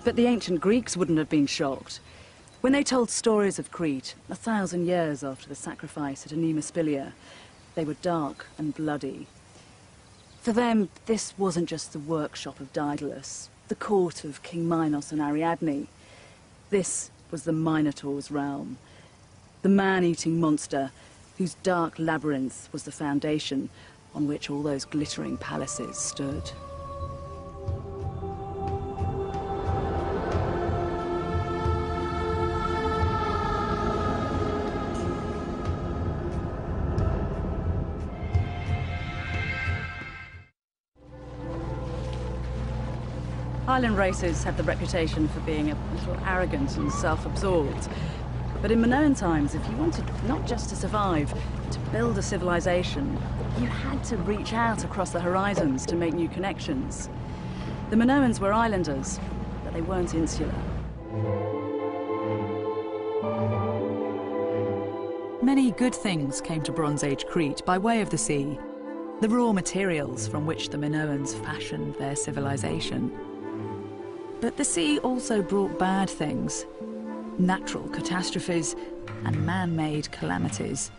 But the ancient Greeks wouldn't have been shocked. When they told stories of Crete, 1,000 years after the sacrifice at Anemaspilia, they were dark and bloody. For them, this wasn't just the workshop of Daedalus, the court of King Minos and Ariadne. This was the Minotaur's realm, the man-eating monster whose dark labyrinth was the foundation on which all those glittering palaces stood. Island races have the reputation for being a little arrogant and self-absorbed. But in Minoan times, if you wanted not just to survive, to build a civilization, you had to reach out across the horizons to make new connections. The Minoans were islanders, but they weren't insular. Many good things came to Bronze Age Crete by way of the sea, the raw materials from which the Minoans fashioned their civilization. But the sea also brought bad things, natural catastrophes and man-made calamities.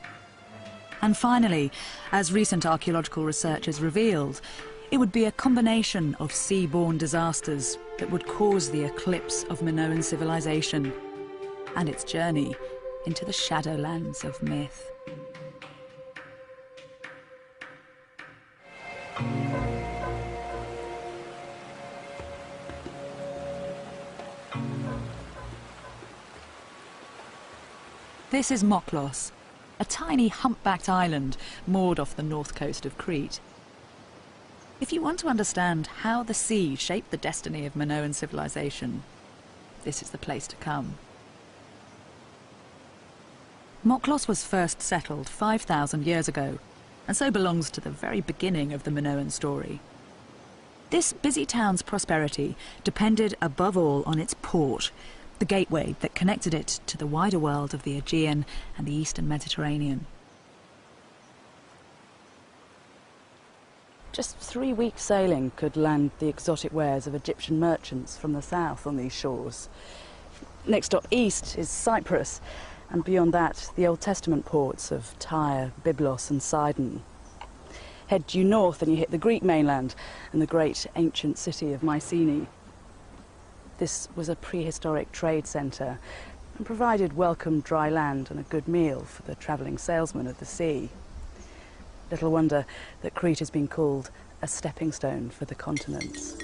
And finally, as recent archaeological research has revealed, it would be a combination of sea-borne disasters that would cause the eclipse of Minoan civilization and its journey into the shadowlands of myth. This is Moklos, a tiny humpbacked island moored off the north coast of Crete. If you want to understand how the sea shaped the destiny of Minoan civilization, this is the place to come. Moklos was first settled 5,000 years ago, and so belongs to the very beginning of the Minoan story. This busy town's prosperity depended above all on its port, the gateway that connected it to the wider world of the Aegean and the Eastern Mediterranean. Just 3 weeks sailing could land the exotic wares of Egyptian merchants from the south on these shores. Next stop east is Cyprus, and beyond that, the Old Testament ports of Tyre, Byblos and Sidon. Head due north and you hit the Greek mainland and the great ancient city of Mycenae. This was a prehistoric trade centre and provided welcome dry land and a good meal for the travelling salesmen of the sea. Little wonder that Crete has been called a stepping stone for the continents.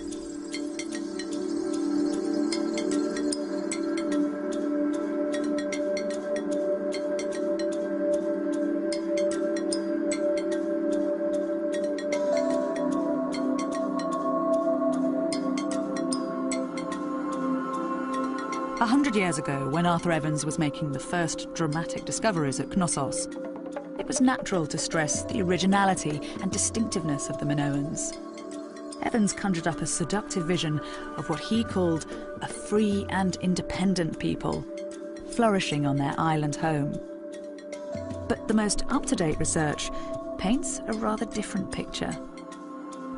100 years ago, when Arthur Evans was making the first dramatic discoveries at Knossos, it was natural to stress the originality and distinctiveness of the Minoans. Evans conjured up a seductive vision of what he called a free and independent people, flourishing on their island home. But the most up-to-date research paints a rather different picture.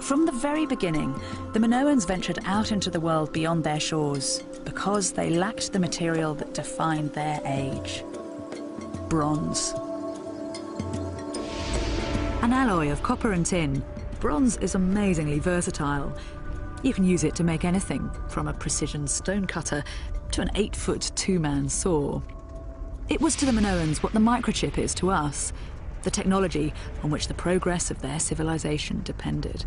From the very beginning, the Minoans ventured out into the world beyond their shores because they lacked the material that defined their age: bronze. An alloy of copper and tin, bronze is amazingly versatile. You can use it to make anything, from a precision stone cutter to an 8-foot two-man saw. It was to the Minoans what the microchip is to us, the technology on which the progress of their civilization depended.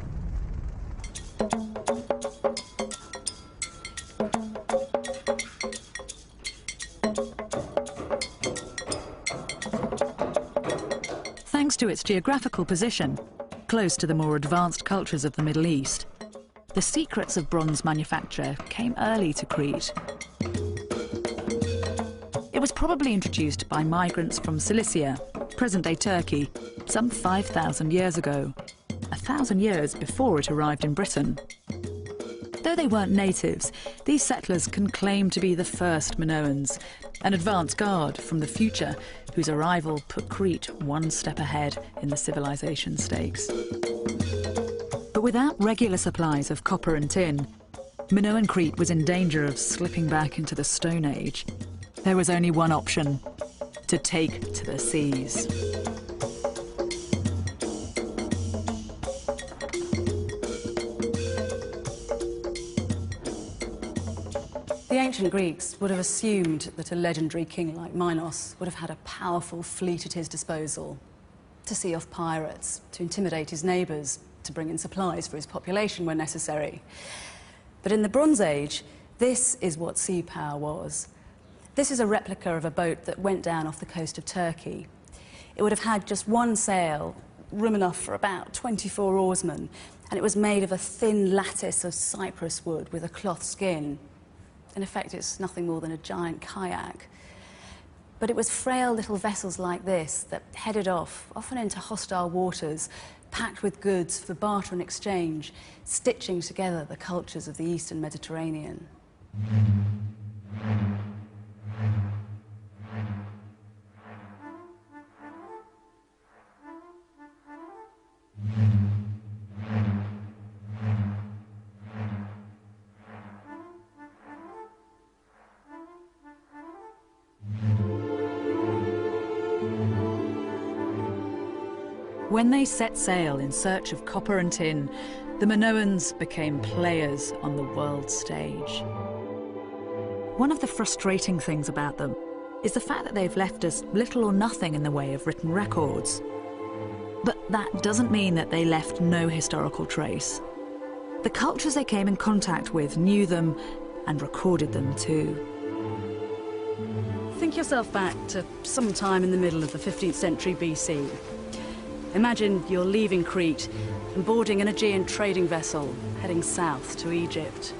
Thanks to its geographical position, close to the more advanced cultures of the Middle East, the secrets of bronze manufacture came early to Crete. It was probably introduced by migrants from Cilicia, present-day Turkey, some 5,000 years ago, 1,000 years before it arrived in Britain. Though they weren't natives, these settlers can claim to be the first Minoans, an advance guard from the future whose arrival put Crete one step ahead in the civilization stakes. But without regular supplies of copper and tin, Minoan Crete was in danger of slipping back into the Stone Age. There was only one option: to take to the seas. The ancient Greeks would have assumed that a legendary king like Minos would have had a powerful fleet at his disposal to see off pirates, to intimidate his neighbours, to bring in supplies for his population when necessary. But in the Bronze Age, this is what sea power was. This is a replica of a boat that went down off the coast of Turkey. It would have had just one sail, room enough for about 24 oarsmen, and it was made of a thin lattice of cypress wood with a cloth skin. In effect, it's nothing more than a giant kayak. But it was frail little vessels like this that headed off, often into hostile waters, packed with goods for barter and exchange, stitching together the cultures of the Eastern Mediterranean. When they set sail in search of copper and tin, the Minoans became players on the world stage. One of the frustrating things about them is the fact that they've left us little or nothing in the way of written records. But that doesn't mean that they left no historical trace. The cultures they came in contact with knew them and recorded them too. Think yourself back to some time in the middle of the 15th century BC. Imagine you're leaving Crete and boarding an Aegean trading vessel heading south to Egypt.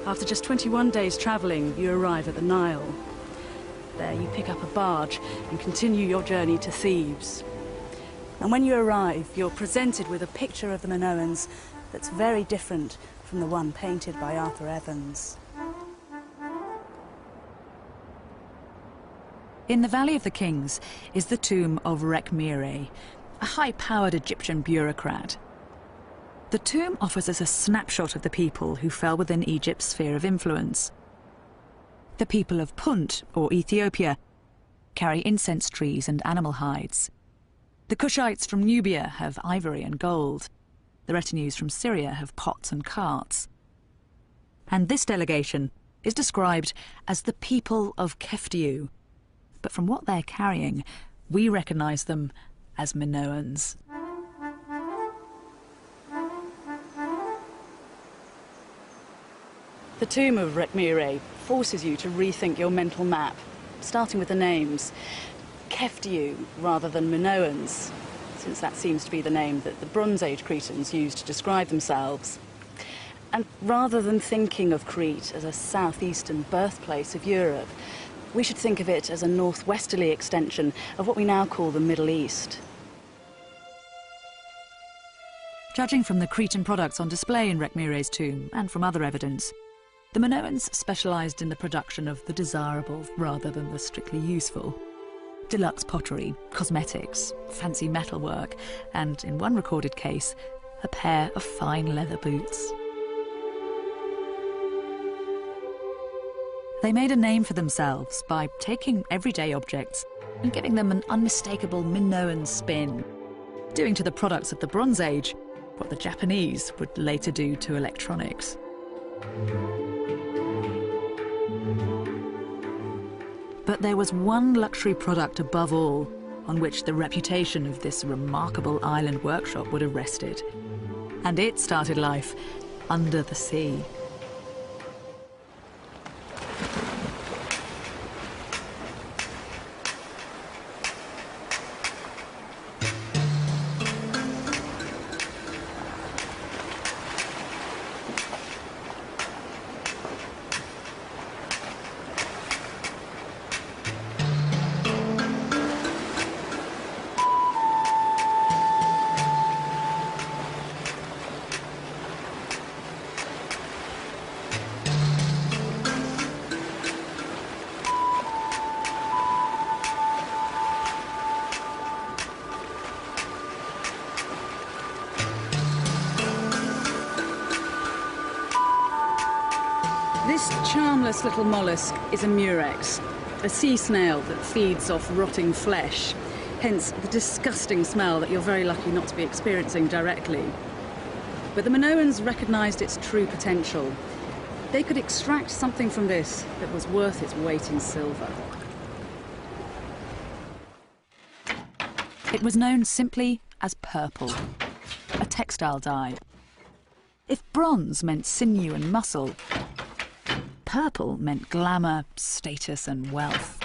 After just 21 days travelling, you arrive at the Nile. There you pick up a barge and continue your journey to Thebes. And when you arrive, you're presented with a picture of the Minoans that's very different from the one painted by Arthur Evans. In the Valley of the Kings is the tomb of Rekhmire, a high-powered Egyptian bureaucrat. The tomb offers us a snapshot of the people who fell within Egypt's sphere of influence. The people of Punt, or Ethiopia, carry incense trees and animal hides. The Cushites from Nubia have ivory and gold. The retinues from Syria have pots and carts. And this delegation is described as the people of Keftiu. But from what they're carrying, we recognise them as Minoans. The tomb of Rekhmire forces you to rethink your mental map, starting with the names. Keftiu rather than Minoans, since that seems to be the name that the Bronze Age Cretans used to describe themselves. And rather than thinking of Crete as a southeastern birthplace of Europe, we should think of it as a northwesterly extension of what we now call the Middle East. Judging from the Cretan products on display in Rekmire's tomb, and from other evidence, the Minoans specialised in the production of the desirable rather than the strictly useful. Deluxe pottery, cosmetics, fancy metalwork, and, in one recorded case, a pair of fine leather boots. They made a name for themselves by taking everyday objects and giving them an unmistakable Minoan spin, doing to the products of the Bronze Age what the Japanese would later do to electronics. But there was one luxury product above all on which the reputation of this remarkable island workshop would have rested. And it started life under the sea. This charmless little mollusk is a murex, a sea snail that feeds off rotting flesh, hence the disgusting smell that you're very lucky not to be experiencing directly. But the Minoans recognised its true potential. They could extract something from this that was worth its weight in silver. It was known simply as purple, a textile dye. If bronze meant sinew and muscle, purple meant glamour, status and wealth.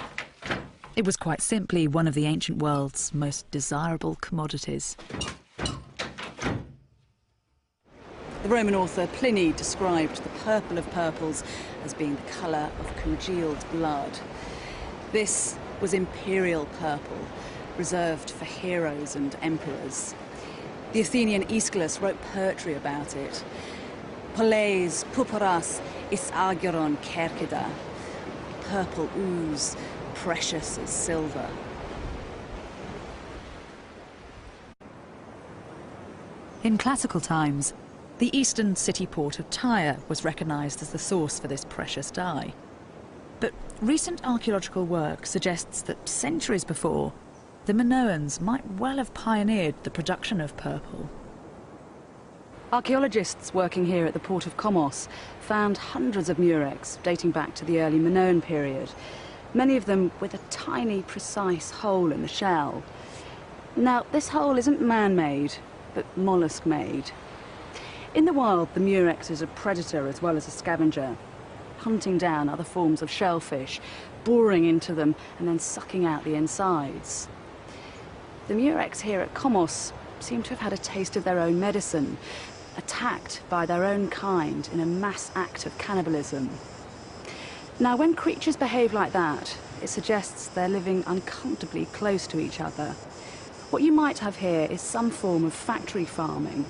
It was quite simply one of the ancient world's most desirable commodities. The Roman author Pliny described the purple of purples as being the colour of congealed blood. This was imperial purple, reserved for heroes and emperors. The Athenian Aeschylus wrote poetry about it. Polleis purpuras is agiron kerkida. Purple ooze, precious as silver. In classical times, the eastern city port of Tyre was recognised as the source for this precious dye. But recent archaeological work suggests that centuries before, the Minoans might well have pioneered the production of purple. Archaeologists working here at the port of Komos found hundreds of murex dating back to the early Minoan period, many of them with a tiny, precise hole in the shell. Now, this hole isn't man-made, but mollusk-made. In the wild, the murex is a predator as well as a scavenger, hunting down other forms of shellfish, boring into them and then sucking out the insides. The murex here at Komos seem to have had a taste of their own medicine, attacked by their own kind in a mass act of cannibalism. Now, when creatures behave like that, it suggests they're living uncomfortably close to each other. What you might have here is some form of factory farming.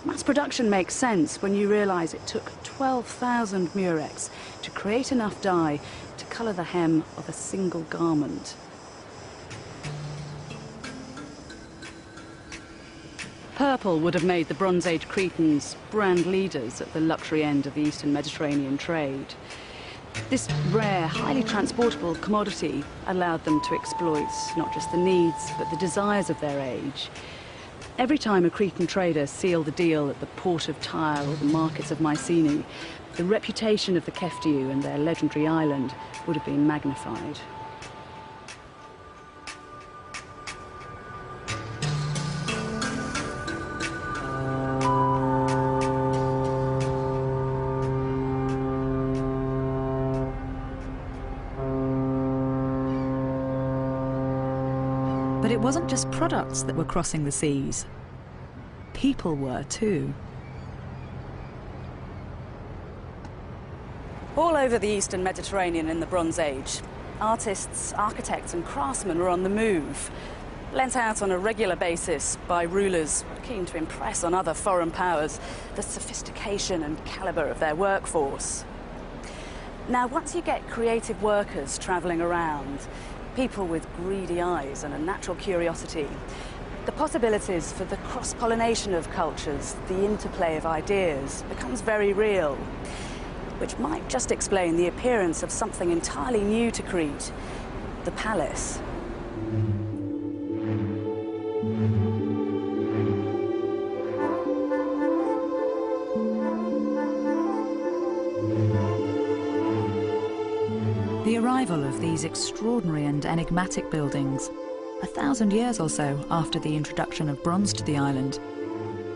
Mass production makes sense when you realise it took 12,000 murex to create enough dye to colour the hem of a single garment. Purple would have made the Bronze Age Cretans brand leaders at the luxury end of the Eastern Mediterranean trade. This rare, highly transportable commodity allowed them to exploit not just the needs, but the desires of their age. Every time a Cretan trader sealed a deal at the port of Tyre or the markets of Mycenae, the reputation of the Keftiu and their legendary island would have been magnified. But it wasn't just products that were crossing the seas. People were too. All over the eastern Mediterranean in the Bronze Age, artists, architects and craftsmen were on the move, lent out on a regular basis by rulers keen to impress on other foreign powers the sophistication and calibre of their workforce. Now, once you get creative workers travelling around, people with greedy eyes and a natural curiosity, the possibilities for the cross-pollination of cultures, the interplay of ideas, becomes very real, which might just explain the appearance of something entirely new to Crete, the palace. The arrival of these extraordinary and enigmatic buildings, 1,000 years or so after the introduction of bronze to the island,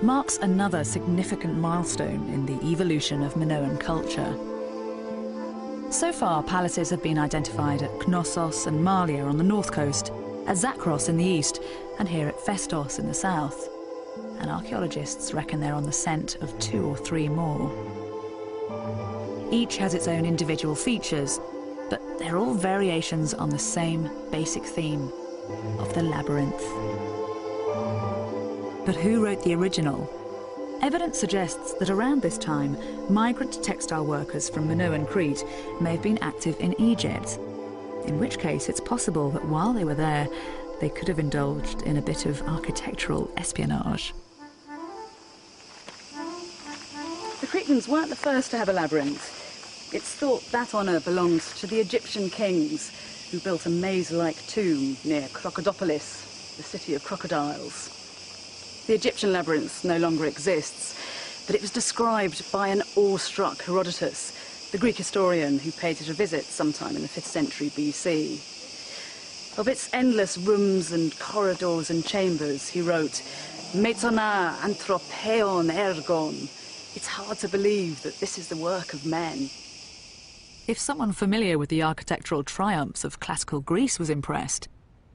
marks another significant milestone in the evolution of Minoan culture. So far, palaces have been identified at Knossos and Malia on the north coast, at Zakros in the east, and here at Festos in the south. And archaeologists reckon they're on the scent of 2 or 3 more. Each has its own individual features, but they're all variations on the same basic theme of the labyrinth. But who wrote the original? Evidence suggests that around this time, migrant textile workers from Minoan Crete may have been active in Egypt, in which case it's possible that while they were there, they could have indulged in a bit of architectural espionage. The Cretans weren't the first to have a labyrinth. It's thought that honour belonged to the Egyptian kings, who built a maze-like tomb near Crocodipolis, the city of crocodiles. The Egyptian labyrinth no longer exists, but it was described by an awestruck Herodotus, the Greek historian who paid it a visit sometime in the 5th century BC. Of its endless rooms and corridors and chambers, he wrote, "Metona anthropeon ergon." It's hard to believe that this is the work of men. If someone familiar with the architectural triumphs of classical Greece was impressed,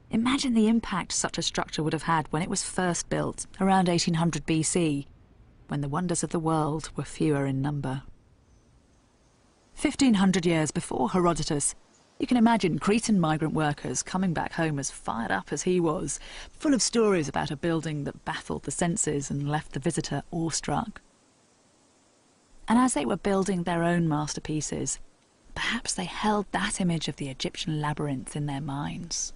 imagine the impact such a structure would have had when it was first built, around 1800 BC, when the wonders of the world were fewer in number. 1,500 years before Herodotus, you can imagine Cretan migrant workers coming back home as fired up as he was, full of stories about a building that baffled the senses and left the visitor awestruck. And as they were building their own masterpieces, perhaps they held that image of the Egyptian labyrinth in their minds.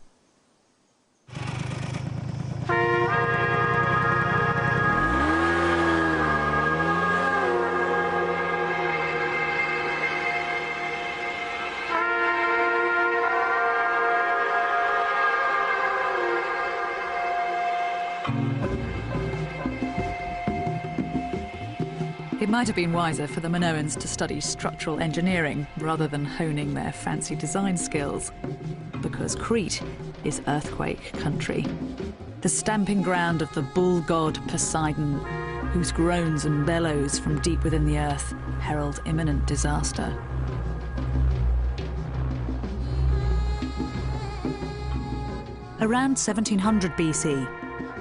It might have been wiser for the Minoans to study structural engineering rather than honing their fancy design skills, because Crete is earthquake country, the stamping ground of the bull god Poseidon, whose groans and bellows from deep within the earth herald imminent disaster. Around 1700 BC,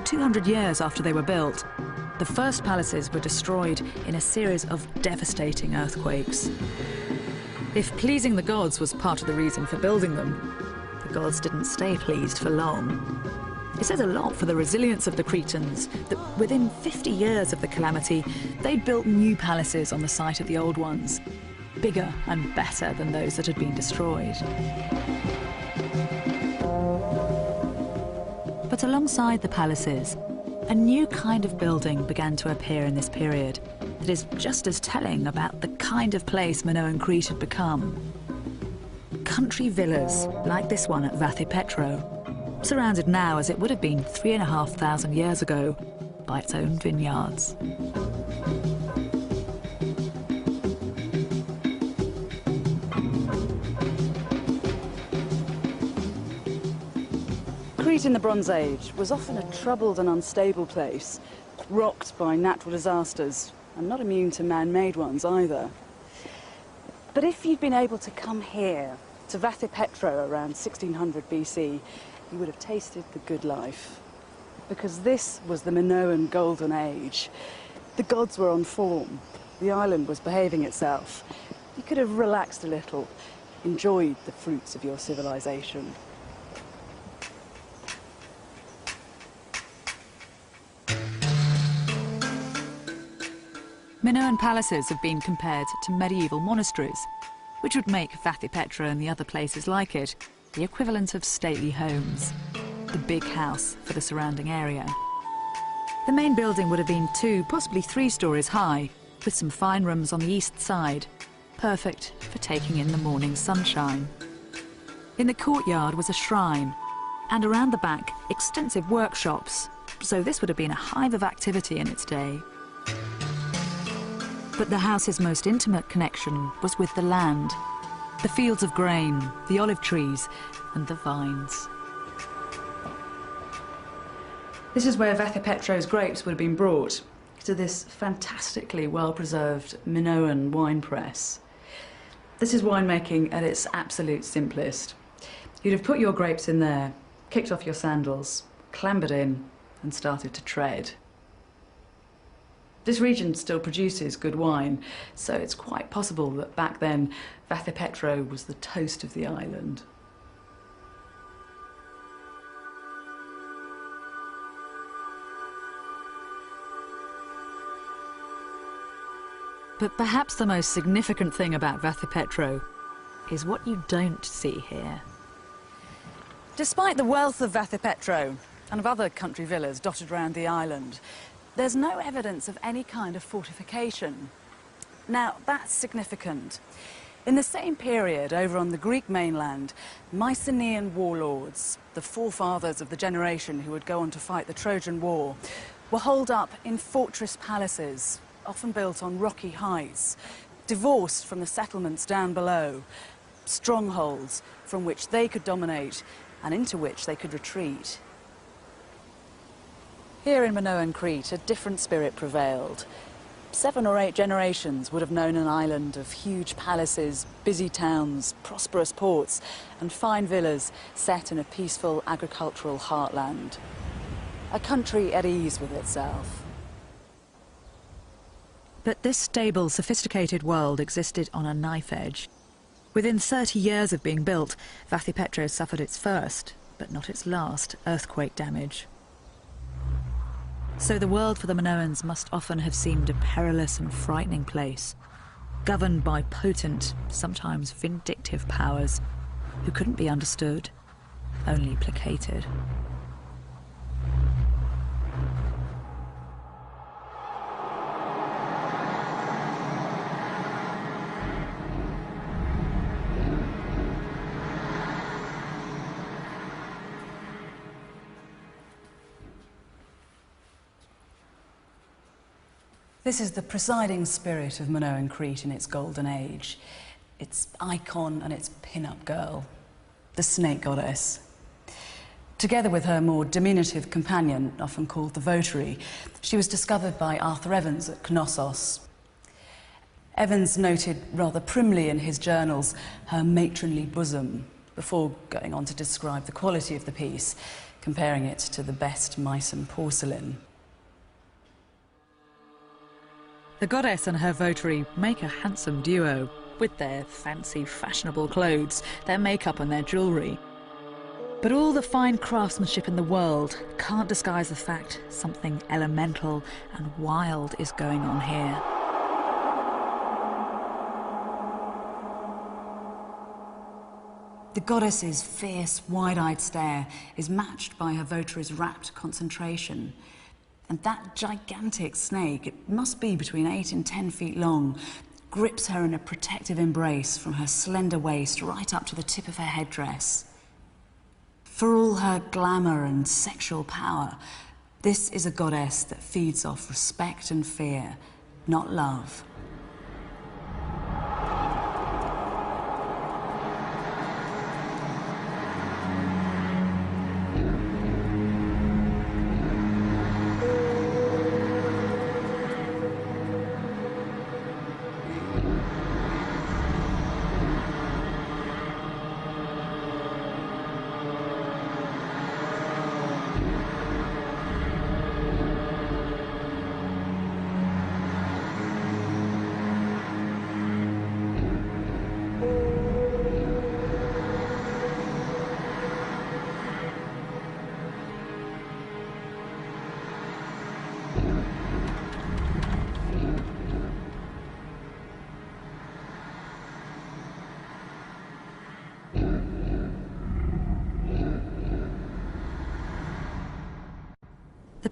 200 years after they were built, the first palaces were destroyed in a series of devastating earthquakes. If pleasing the gods was part of the reason for building them, the gods didn't stay pleased for long. It says a lot for the resilience of the Cretans that within 50 years of the calamity, they'd built new palaces on the site of the old ones, bigger and better than those that had been destroyed. But alongside the palaces, a new kind of building began to appear in this period that is just as telling about the kind of place Minoan Crete had become. Country villas, like this one at Vathipetro, surrounded now as it would have been 3,500 years ago by its own vineyards. Crete in the Bronze Age was often a troubled and unstable place, rocked by natural disasters, and not immune to man-made ones either. But if you'd been able to come here, to Vathipetro around 1600 BC, you would have tasted the good life. Because this was the Minoan Golden Age. The gods were on form, the island was behaving itself, You could have relaxed a little, enjoyed the fruits of your civilization. Minoan palaces have been compared to medieval monasteries, which would make Vathypetra and the other places like it the equivalent of stately homes, the big house for the surrounding area. The main building would have been 2, possibly 3 stories high, with some fine rooms on the east side, perfect for taking in the morning sunshine. In the courtyard was a shrine, and around the back, extensive workshops, so this would have been a hive of activity in its day. But the house's most intimate connection was with the land, the fields of grain, the olive trees, and the vines. This is where Vathypetro's grapes would have been brought, to this fantastically well-preserved Minoan wine press. This is winemaking at its absolute simplest. You'd have put your grapes in there, kicked off your sandals, clambered in, and started to tread. This region still produces good wine, so it's quite possible that back then Vathypetro was the toast of the island. But perhaps the most significant thing about Vathypetro is what you don't see here. Despite the wealth of Vathypetro and of other country villas dotted around the island, there's no evidence of any kind of fortification. Now, that's significant. In the same period, over on the Greek mainland, Mycenaean warlords, the forefathers of the generation who would go on to fight the Trojan War, were holed up in fortress palaces, often built on rocky heights, divorced from the settlements down below, strongholds from which they could dominate and into which they could retreat. Here in Minoan Crete, a different spirit prevailed. 7 or 8 generations would have known an island of huge palaces, busy towns, prosperous ports, and fine villas set in a peaceful agricultural heartland. A country at ease with itself. But this stable, sophisticated world existed on a knife edge. Within 30 years of being built, Vathypetro suffered its first, but not its last, earthquake damage. So the world for the Minoans must often have seemed a perilous and frightening place, governed by potent, sometimes vindictive powers who couldn't be understood, only placated. This is the presiding spirit of Minoan Crete in its golden age. Its icon and its pin-up girl, the snake goddess. Together with her more diminutive companion, often called the votary, she was discovered by Arthur Evans at Knossos. Evans noted rather primly in his journals her matronly bosom, before going on to describe the quality of the piece, comparing it to the best Meissen porcelain. The goddess and her votary make a handsome duo, with their fancy, fashionable clothes, their makeup and their jewellery. But all the fine craftsmanship in the world can't disguise the fact something elemental and wild is going on here. The goddess's fierce, wide-eyed stare is matched by her votary's rapt concentration. And that gigantic snake, it must be between 8 and 10 feet long, grips her in a protective embrace from her slender waist right up to the tip of her headdress. For all her glamour and sexual power, this is a goddess that feeds off respect and fear, not love.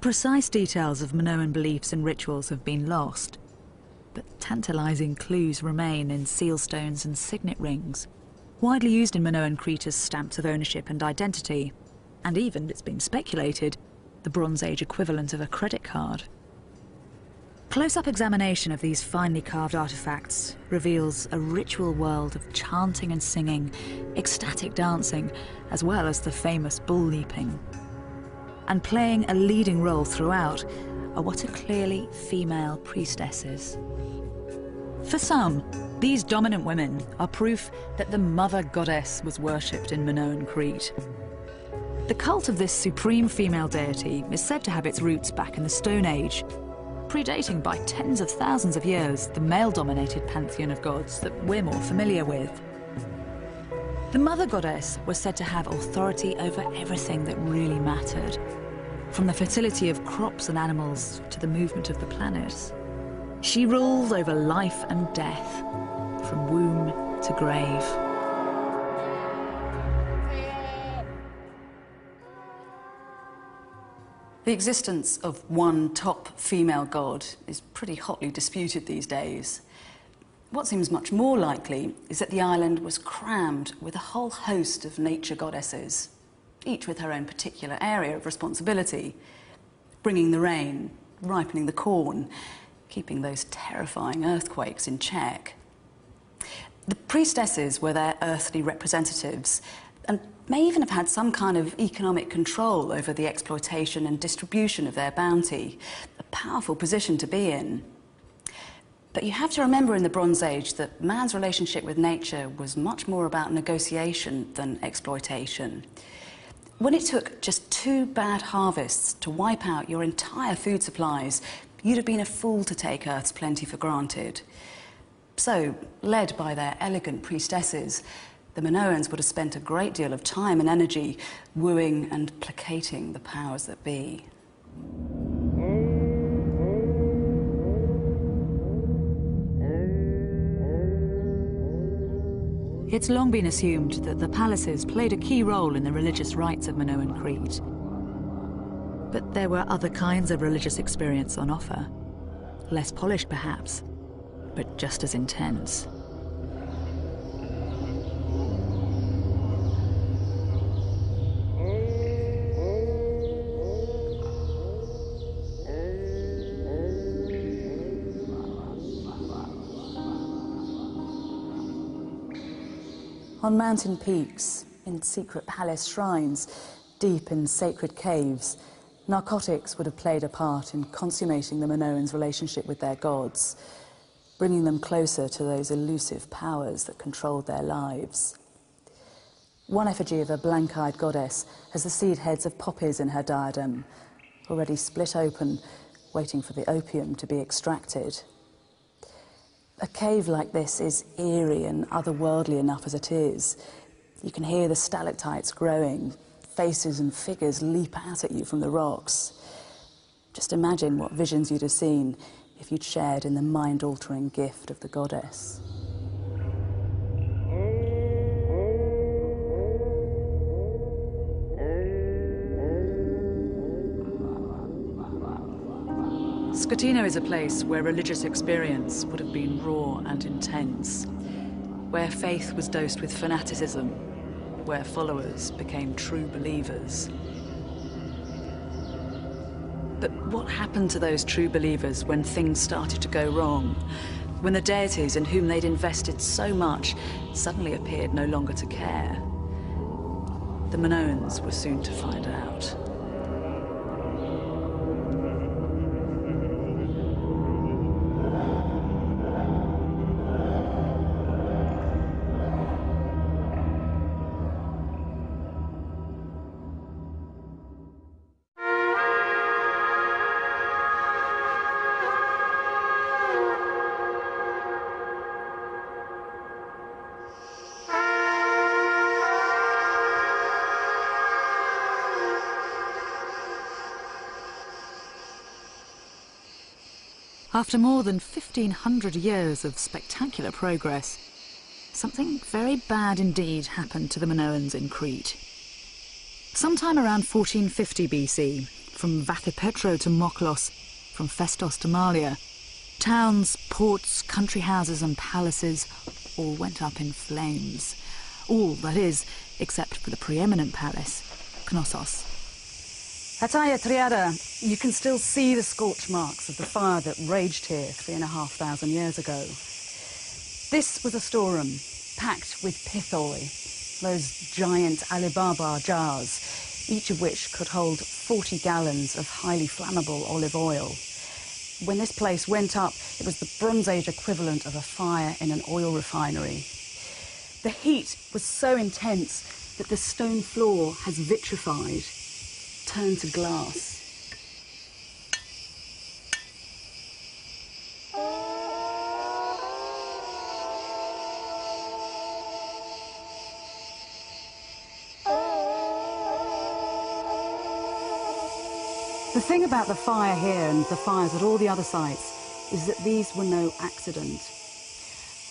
precise details of Minoan beliefs and rituals have been lost, but tantalizing clues remain in seal stones and signet rings, widely used in Minoan Crete as stamps of ownership and identity, and even, it's been speculated, the Bronze Age equivalent of a credit card. Close-up examination of these finely carved artifacts reveals a ritual world of chanting and singing, ecstatic dancing, as well as the famous bull leaping. And playing a leading role throughout are what are clearly female priestesses. For some, these dominant women are proof that the mother goddess was worshipped in Minoan Crete. The cult of this supreme female deity is said to have its roots back in the Stone Age, predating by tens of thousands of years the male-dominated pantheon of gods that we're more familiar with. The mother goddess was said to have authority over everything that really mattered, from the fertility of crops and animals to the movement of the planets. She ruled over life and death, from womb to grave. The existence of one top female god is pretty hotly disputed these days. What seems much more likely is that the island was crammed with a whole host of nature goddesses, each with her own particular area of responsibility, bringing the rain, ripening the corn, keeping those terrifying earthquakes in check. The priestesses were their earthly representatives, and may even have had some kind of economic control over the exploitation and distribution of their bounty, a powerful position to be in. But you have to remember in the Bronze Age that man's relationship with nature was much more about negotiation than exploitation. When it took just 2 bad harvests to wipe out your entire food supplies, you'd have been a fool to take Earth's plenty for granted. So, led by their elegant priestesses, the Minoans would have spent a great deal of time and energy wooing and placating the powers that be. It's long been assumed that the palaces played a key role in the religious rites of Minoan Crete. But there were other kinds of religious experience on offer. Less polished, perhaps, but just as intense. On mountain peaks, in secret palace shrines, deep in sacred caves, narcotics would have played a part in consummating the Minoans' relationship with their gods, bringing them closer to those elusive powers that controlled their lives. One effigy of a blank-eyed goddess has the seed heads of poppies in her diadem, already split open, waiting for the opium to be extracted. A cave like this is eerie and otherworldly enough as it is. You can hear the stalactites growing, faces and figures leap out at you from the rocks. Just imagine what visions you'd have seen if you'd shared in the mind-altering gift of the goddess. Scotino is a place where religious experience would have been raw and intense, where faith was dosed with fanaticism, where followers became true believers. But what happened to those true believers when things started to go wrong? When the deities in whom they'd invested so much suddenly appeared no longer to care? The Minoans were soon to find out. After more than 1,500 years of spectacular progress, something very bad indeed happened to the Minoans in Crete. Sometime around 1450 BC, from Vathipetro to Moklos, from Festos to Malia. Towns, ports, country houses and palaces all went up in flames. All, that is, except for the preeminent palace, Knossos. At Hagia Triada, you can still see the scorch marks of the fire that raged here 3,500 years ago. This was a storeroom packed with pithoi, those giant Alibaba jars, each of which could hold 40 gallons of highly flammable olive oil. When this place went up, it was the Bronze Age equivalent of a fire in an oil refinery. The heat was so intense that the stone floor has vitrified, turned to glass. The thing about the fire here and the fires at all the other sites is that these were no accident.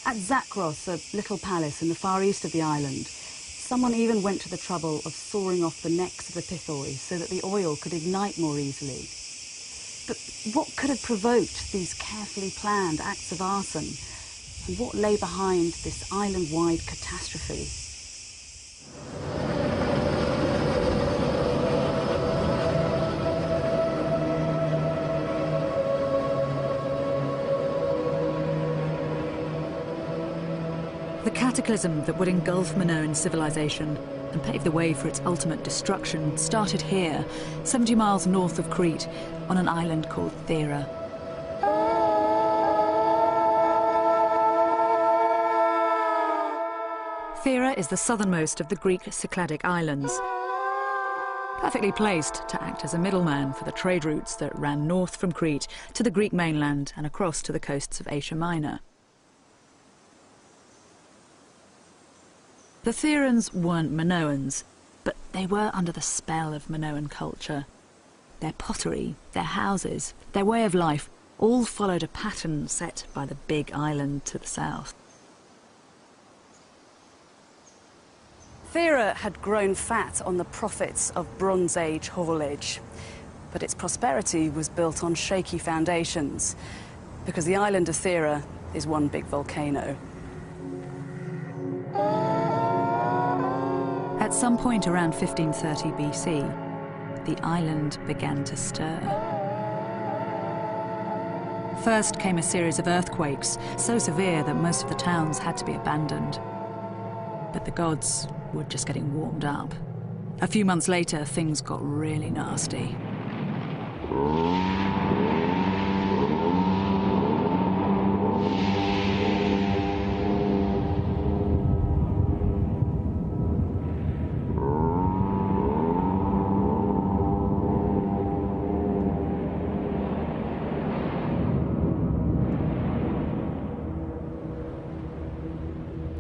At Zakros, a little palace in the far east of the island, someone even went to the trouble of sawing off the necks of the pithoi so that the oil could ignite more easily. But what could have provoked these carefully planned acts of arson? And what lay behind this island-wide catastrophe? The cataclysm that would engulf Minoan civilization and pave the way for its ultimate destruction started here, 70 miles north of Crete, on an island called Thera. Thera is the southernmost of the Greek Cycladic islands, perfectly placed to act as a middleman for the trade routes that ran north from Crete to the Greek mainland and across to the coasts of Asia Minor. The Therans weren't Minoans, but they were under the spell of Minoan culture. Their pottery, their houses, their way of life all followed a pattern set by the big island to the south. Thera had grown fat on the profits of Bronze Age haulage, but its prosperity was built on shaky foundations, because the island of Thera is one big volcano. At some point around 1530 BC, the island began to stir. First came a series of earthquakes, so severe that most of the towns had to be abandoned. But the gods were just getting warmed up. A few months later, things got really nasty.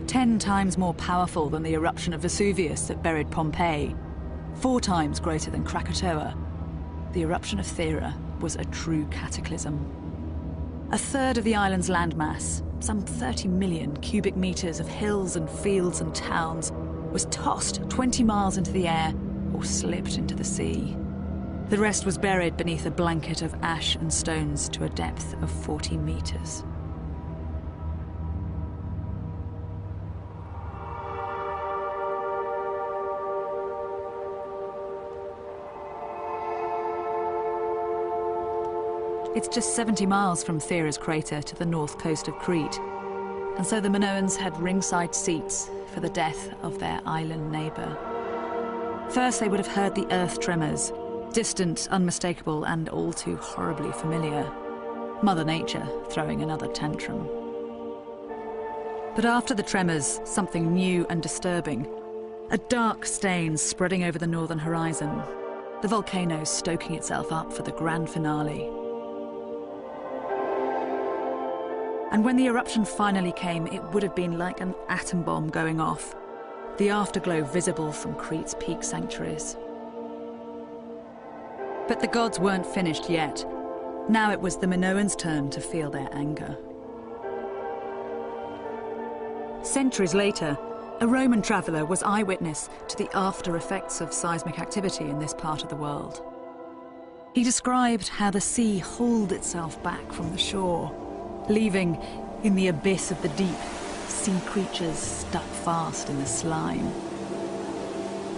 Ten times more powerful than the eruption of Vesuvius that buried Pompeii, 4 times greater than Krakatoa, the eruption of Thera was a true cataclysm. A third of the island's landmass, some 30 million cubic meters of hills and fields and towns, was tossed 20 miles into the air or slipped into the sea. The rest was buried beneath a blanket of ash and stones to a depth of 40 meters. It's just 70 miles from Thera's crater to the north coast of Crete, and so the Minoans had ringside seats for the death of their island neighbour. First they would have heard the earth tremors, distant, unmistakable, and all too horribly familiar. Mother Nature throwing another tantrum. But after the tremors, something new and disturbing. A dark stain spreading over the northern horizon, the volcano stoking itself up for the grand finale. And when the eruption finally came, it would have been like an atom bomb going off, the afterglow visible from Crete's peak sanctuaries. But the gods weren't finished yet. Now it was the Minoans' turn to feel their anger. Centuries later, a Roman traveller was eyewitness to the after effects of seismic activity in this part of the world. He described how the sea hauled itself back from the shore, leaving, in the abyss of the deep, sea creatures stuck fast in the slime.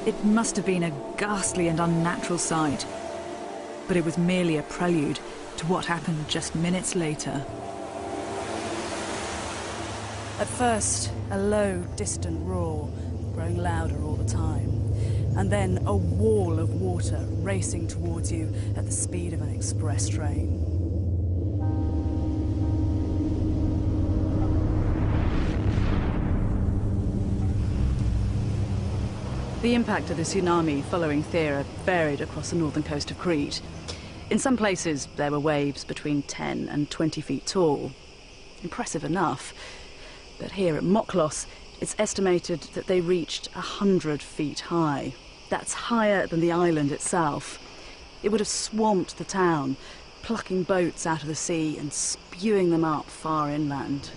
It must have been a ghastly and unnatural sight, but it was merely a prelude to what happened just minutes later. At first, a low, distant roar, growing louder all the time, and then a wall of water racing towards you at the speed of an express train. The impact of the tsunami following Thera varied across the northern coast of Crete. In some places, there were waves between 10 and 20 feet tall. Impressive enough. But here at Moklos, it's estimated that they reached 100 feet high. That's higher than the island itself. It would have swamped the town, plucking boats out of the sea and spewing them up far inland.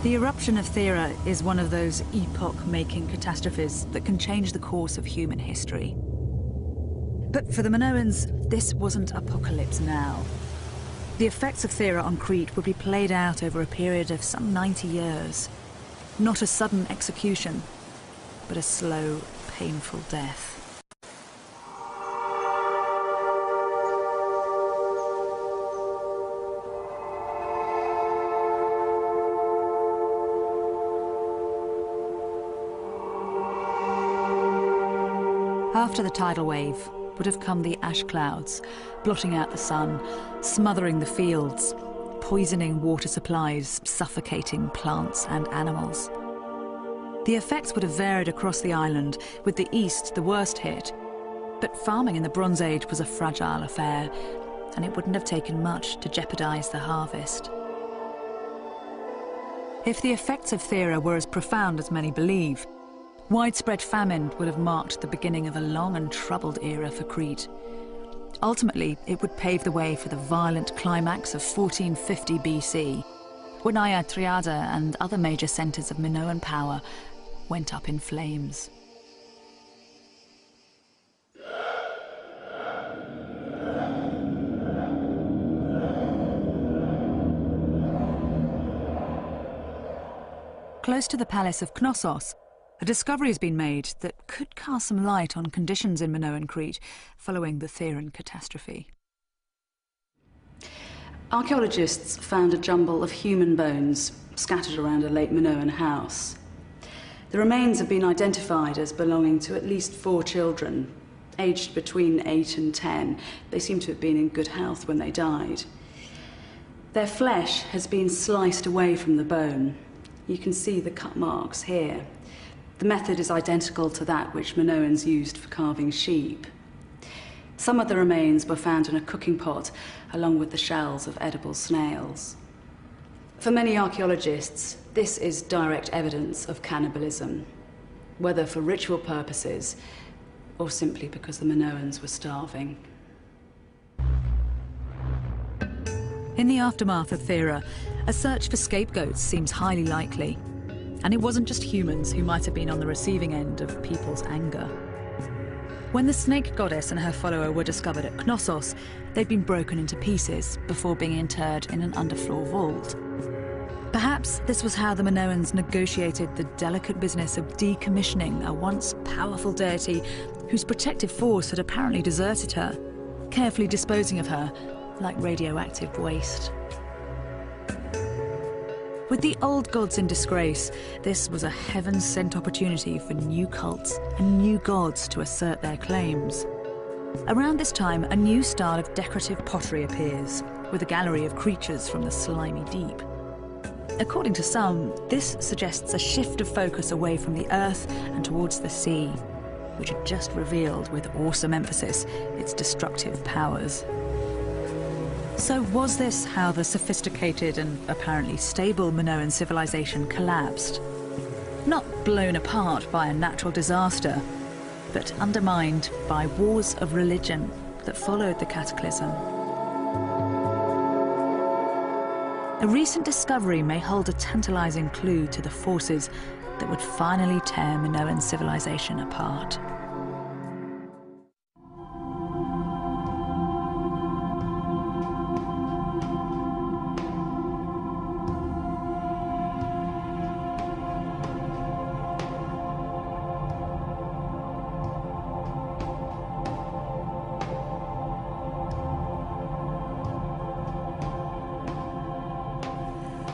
The eruption of Thera is one of those epoch-making catastrophes that can change the course of human history. But for the Minoans, this wasn't apocalypse now. The effects of Thera on Crete would be played out over a period of some 90 years. Not a sudden execution, but a slow, painful death. After the tidal wave would have come the ash clouds, blotting out the sun, smothering the fields, poisoning water supplies, suffocating plants and animals. The effects would have varied across the island, with the east the worst hit. But farming in the Bronze Age was a fragile affair, and it wouldn't have taken much to jeopardize the harvest. If the effects of Thera were as profound as many believe, widespread famine would have marked the beginning of a long and troubled era for Crete. Ultimately, it would pave the way for the violent climax of 1450 BC, when Nea Triada and other major centres of Minoan power went up in flames. Close to the palace of Knossos, a discovery has been made that could cast some light on conditions in Minoan Crete following the Theran catastrophe. Archaeologists found a jumble of human bones scattered around a late Minoan house. The remains have been identified as belonging to at least 4 children, aged between 8 and 10. They seem to have been in good health when they died. Their flesh has been sliced away from the bone. You can see the cut marks here. The method is identical to that which Minoans used for carving sheep. Some of the remains were found in a cooking pot, along with the shells of edible snails. For many archaeologists, this is direct evidence of cannibalism, whether for ritual purposes or simply because the Minoans were starving. In the aftermath of Thera, a search for scapegoats seems highly likely. And it wasn't just humans who might have been on the receiving end of people's anger. When the snake goddess and her follower were discovered at Knossos, they'd been broken into pieces before being interred in an underfloor vault. Perhaps this was how the Minoans negotiated the delicate business of decommissioning a once powerful deity whose protective force had apparently deserted her, carefully disposing of her like radioactive waste. With the old gods in disgrace, this was a heaven-sent opportunity for new cults and new gods to assert their claims. Around this time, a new style of decorative pottery appears, with a gallery of creatures from the slimy deep. According to some, this suggests a shift of focus away from the earth and towards the sea, which had just revealed with awesome emphasis its destructive powers. So was this how the sophisticated and apparently stable Minoan civilization collapsed? Not blown apart by a natural disaster, but undermined by wars of religion that followed the cataclysm. A recent discovery may hold a tantalizing clue to the forces that would finally tear Minoan civilization apart.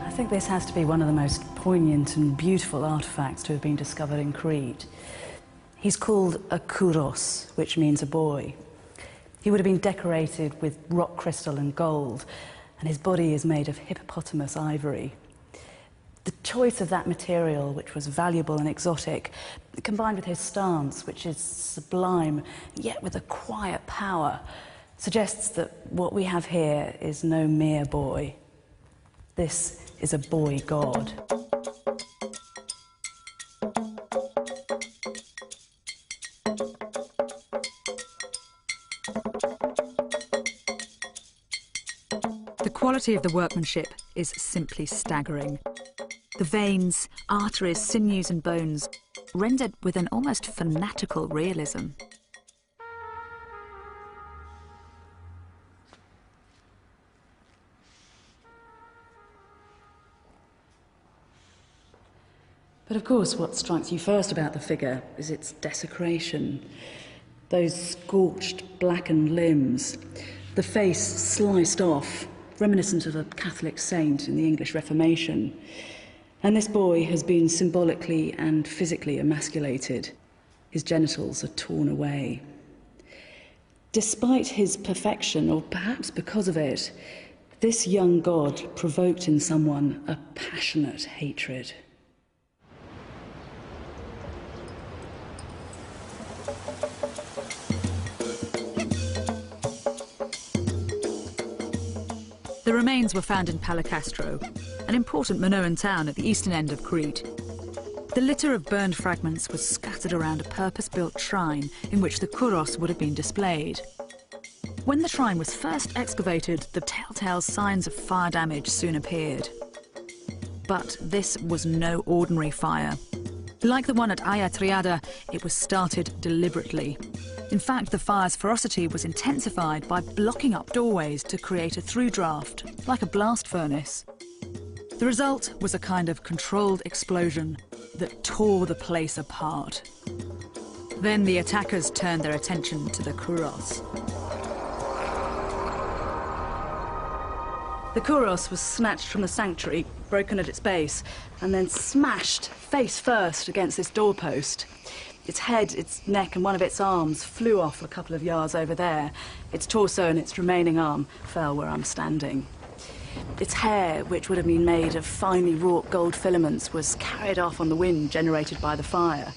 I think this has to be one of the most poignant and beautiful artefacts to have been discovered in Crete. He's called a kouros, which means a boy. He would have been decorated with rock crystal and gold, and his body is made of hippopotamus ivory. The choice of that material, which was valuable and exotic, combined with his stance, which is sublime, yet with a quiet power, suggests that what we have here is no mere boy. This is a boy god. The quality of the workmanship is simply staggering. The veins, arteries, sinews and bones rendered with an almost fanatical realism. But of course, what strikes you first about the figure is its desecration. Those scorched, blackened limbs, the face sliced off, reminiscent of a Catholic saint in the English Reformation. And this boy has been symbolically and physically emasculated. His genitals are torn away. Despite his perfection, or perhaps because of it, this young god provoked in someone a passionate hatred. The remains were found in Palakastro, an important Minoan town at the eastern end of Crete. The litter of burned fragments was scattered around a purpose-built shrine in which the kouros would have been displayed. When the shrine was first excavated, the telltale signs of fire damage soon appeared. But this was no ordinary fire. Like the one at Aya Triada, it was started deliberately. In fact, the fire's ferocity was intensified by blocking up doorways to create a through draft, like a blast furnace. The result was a kind of controlled explosion that tore the place apart. Then the attackers turned their attention to the kouros. The kouros was snatched from the sanctuary, broken at its base, and then smashed face first against this doorpost. Its head, its neck and one of its arms flew off a couple of yards over there. Its torso and its remaining arm fell where I'm standing. Its hair, which would have been made of finely wrought gold filaments, was carried off on the wind generated by the fire.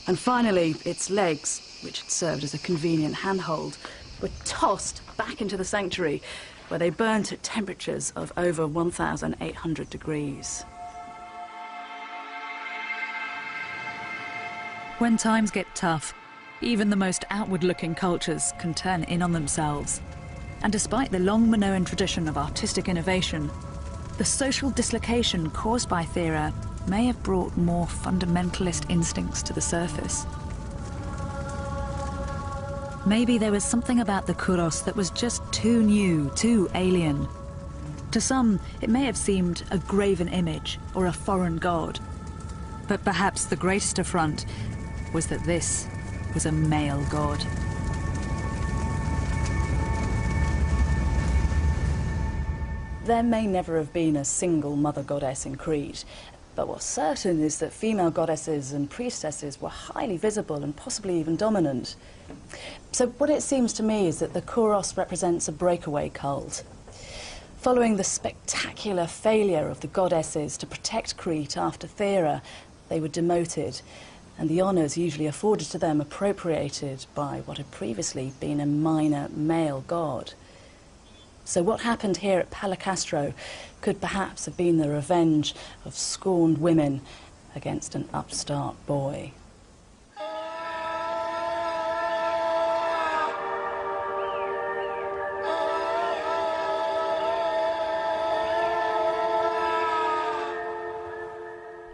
And finally, its legs, which had served as a convenient handhold, were tossed back into the sanctuary, where they burnt at temperatures of over 1,800 degrees. When times get tough, even the most outward-looking cultures can turn in on themselves. And despite the long Minoan tradition of artistic innovation, the social dislocation caused by Thera may have brought more fundamentalist instincts to the surface. Maybe there was something about the kouros that was just too new, too alien. To some, it may have seemed a graven image or a foreign god. But perhaps the greatest affront was that this was a male god. There may never have been a single mother goddess in Crete, but what's certain is that female goddesses and priestesses were highly visible and possibly even dominant. So what it seems to me is that the kouros represents a breakaway cult. Following the spectacular failure of the goddesses to protect Crete after Thera, they were demoted, and the honours usually afforded to them appropriated by what had previously been a minor male god. So what happened here at Palakastro could perhaps have been the revenge of scorned women against an upstart boy.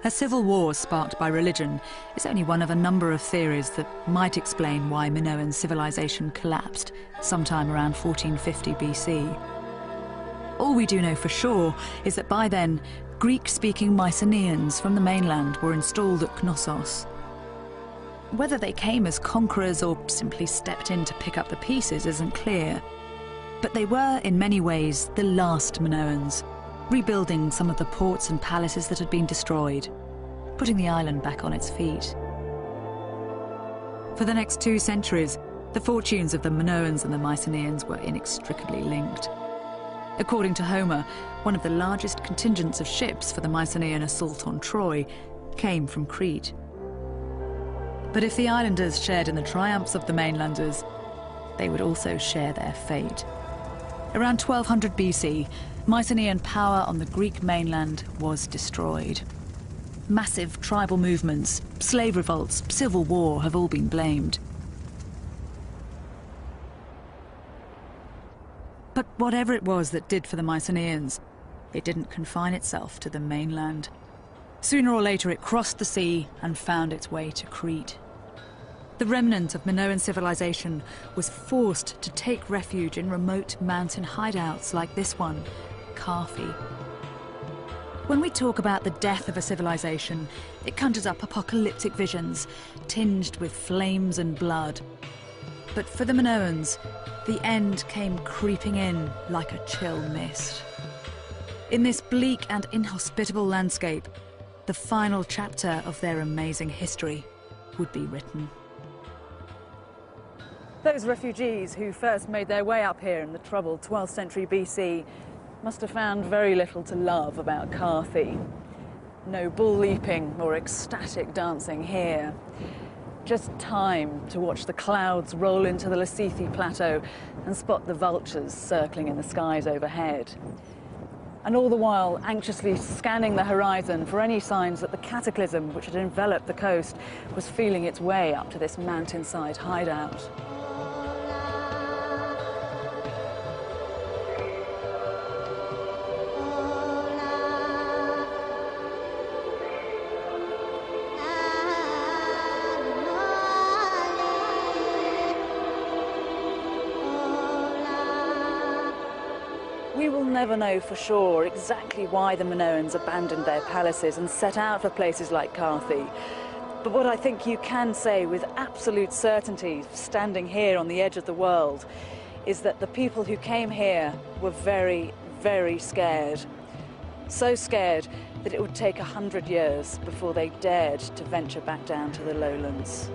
A civil war sparked by religion is only one of a number of theories that might explain why Minoan civilization collapsed sometime around 1450 BC. All we do know for sure is that by then, Greek-speaking Mycenaeans from the mainland were installed at Knossos. Whether they came as conquerors or simply stepped in to pick up the pieces isn't clear. But they were, in many ways, the last Minoans, rebuilding some of the ports and palaces that had been destroyed, putting the island back on its feet. For the next 2 centuries, the fortunes of the Minoans and the Mycenaeans were inextricably linked. According to Homer, one of the largest contingents of ships for the Mycenaean assault on Troy came from Crete. But if the islanders shared in the triumphs of the mainlanders, they would also share their fate. Around 1200 BC, Mycenaean power on the Greek mainland was destroyed. Massive tribal movements, slave revolts, civil war have all been blamed. But whatever it was that did for the Mycenaeans, it didn't confine itself to the mainland. Sooner or later it crossed the sea and found its way to Crete. The remnant of Minoan civilization was forced to take refuge in remote mountain hideouts like this one, Carthy. When we talk about the death of a civilization, it conjures up apocalyptic visions, tinged with flames and blood. But for the Minoans, the end came creeping in like a chill mist. In this bleak and inhospitable landscape, the final chapter of their amazing history would be written. Those refugees who first made their way up here in the troubled 12th century BC must have found very little to love about Carthy. No bull leaping or ecstatic dancing here. Just time to watch the clouds roll into the Lassithi plateau and spot the vultures circling in the skies overhead. And all the while anxiously scanning the horizon for any signs that the cataclysm which had enveloped the coast was feeling its way up to this mountainside hideout. We will never know for sure exactly why the Minoans abandoned their palaces and set out for places like Carthy. But what I think you can say with absolute certainty, standing here on the edge of the world, is that the people who came here were very, very scared. So scared that it would take 100 years before they dared to venture back down to the lowlands.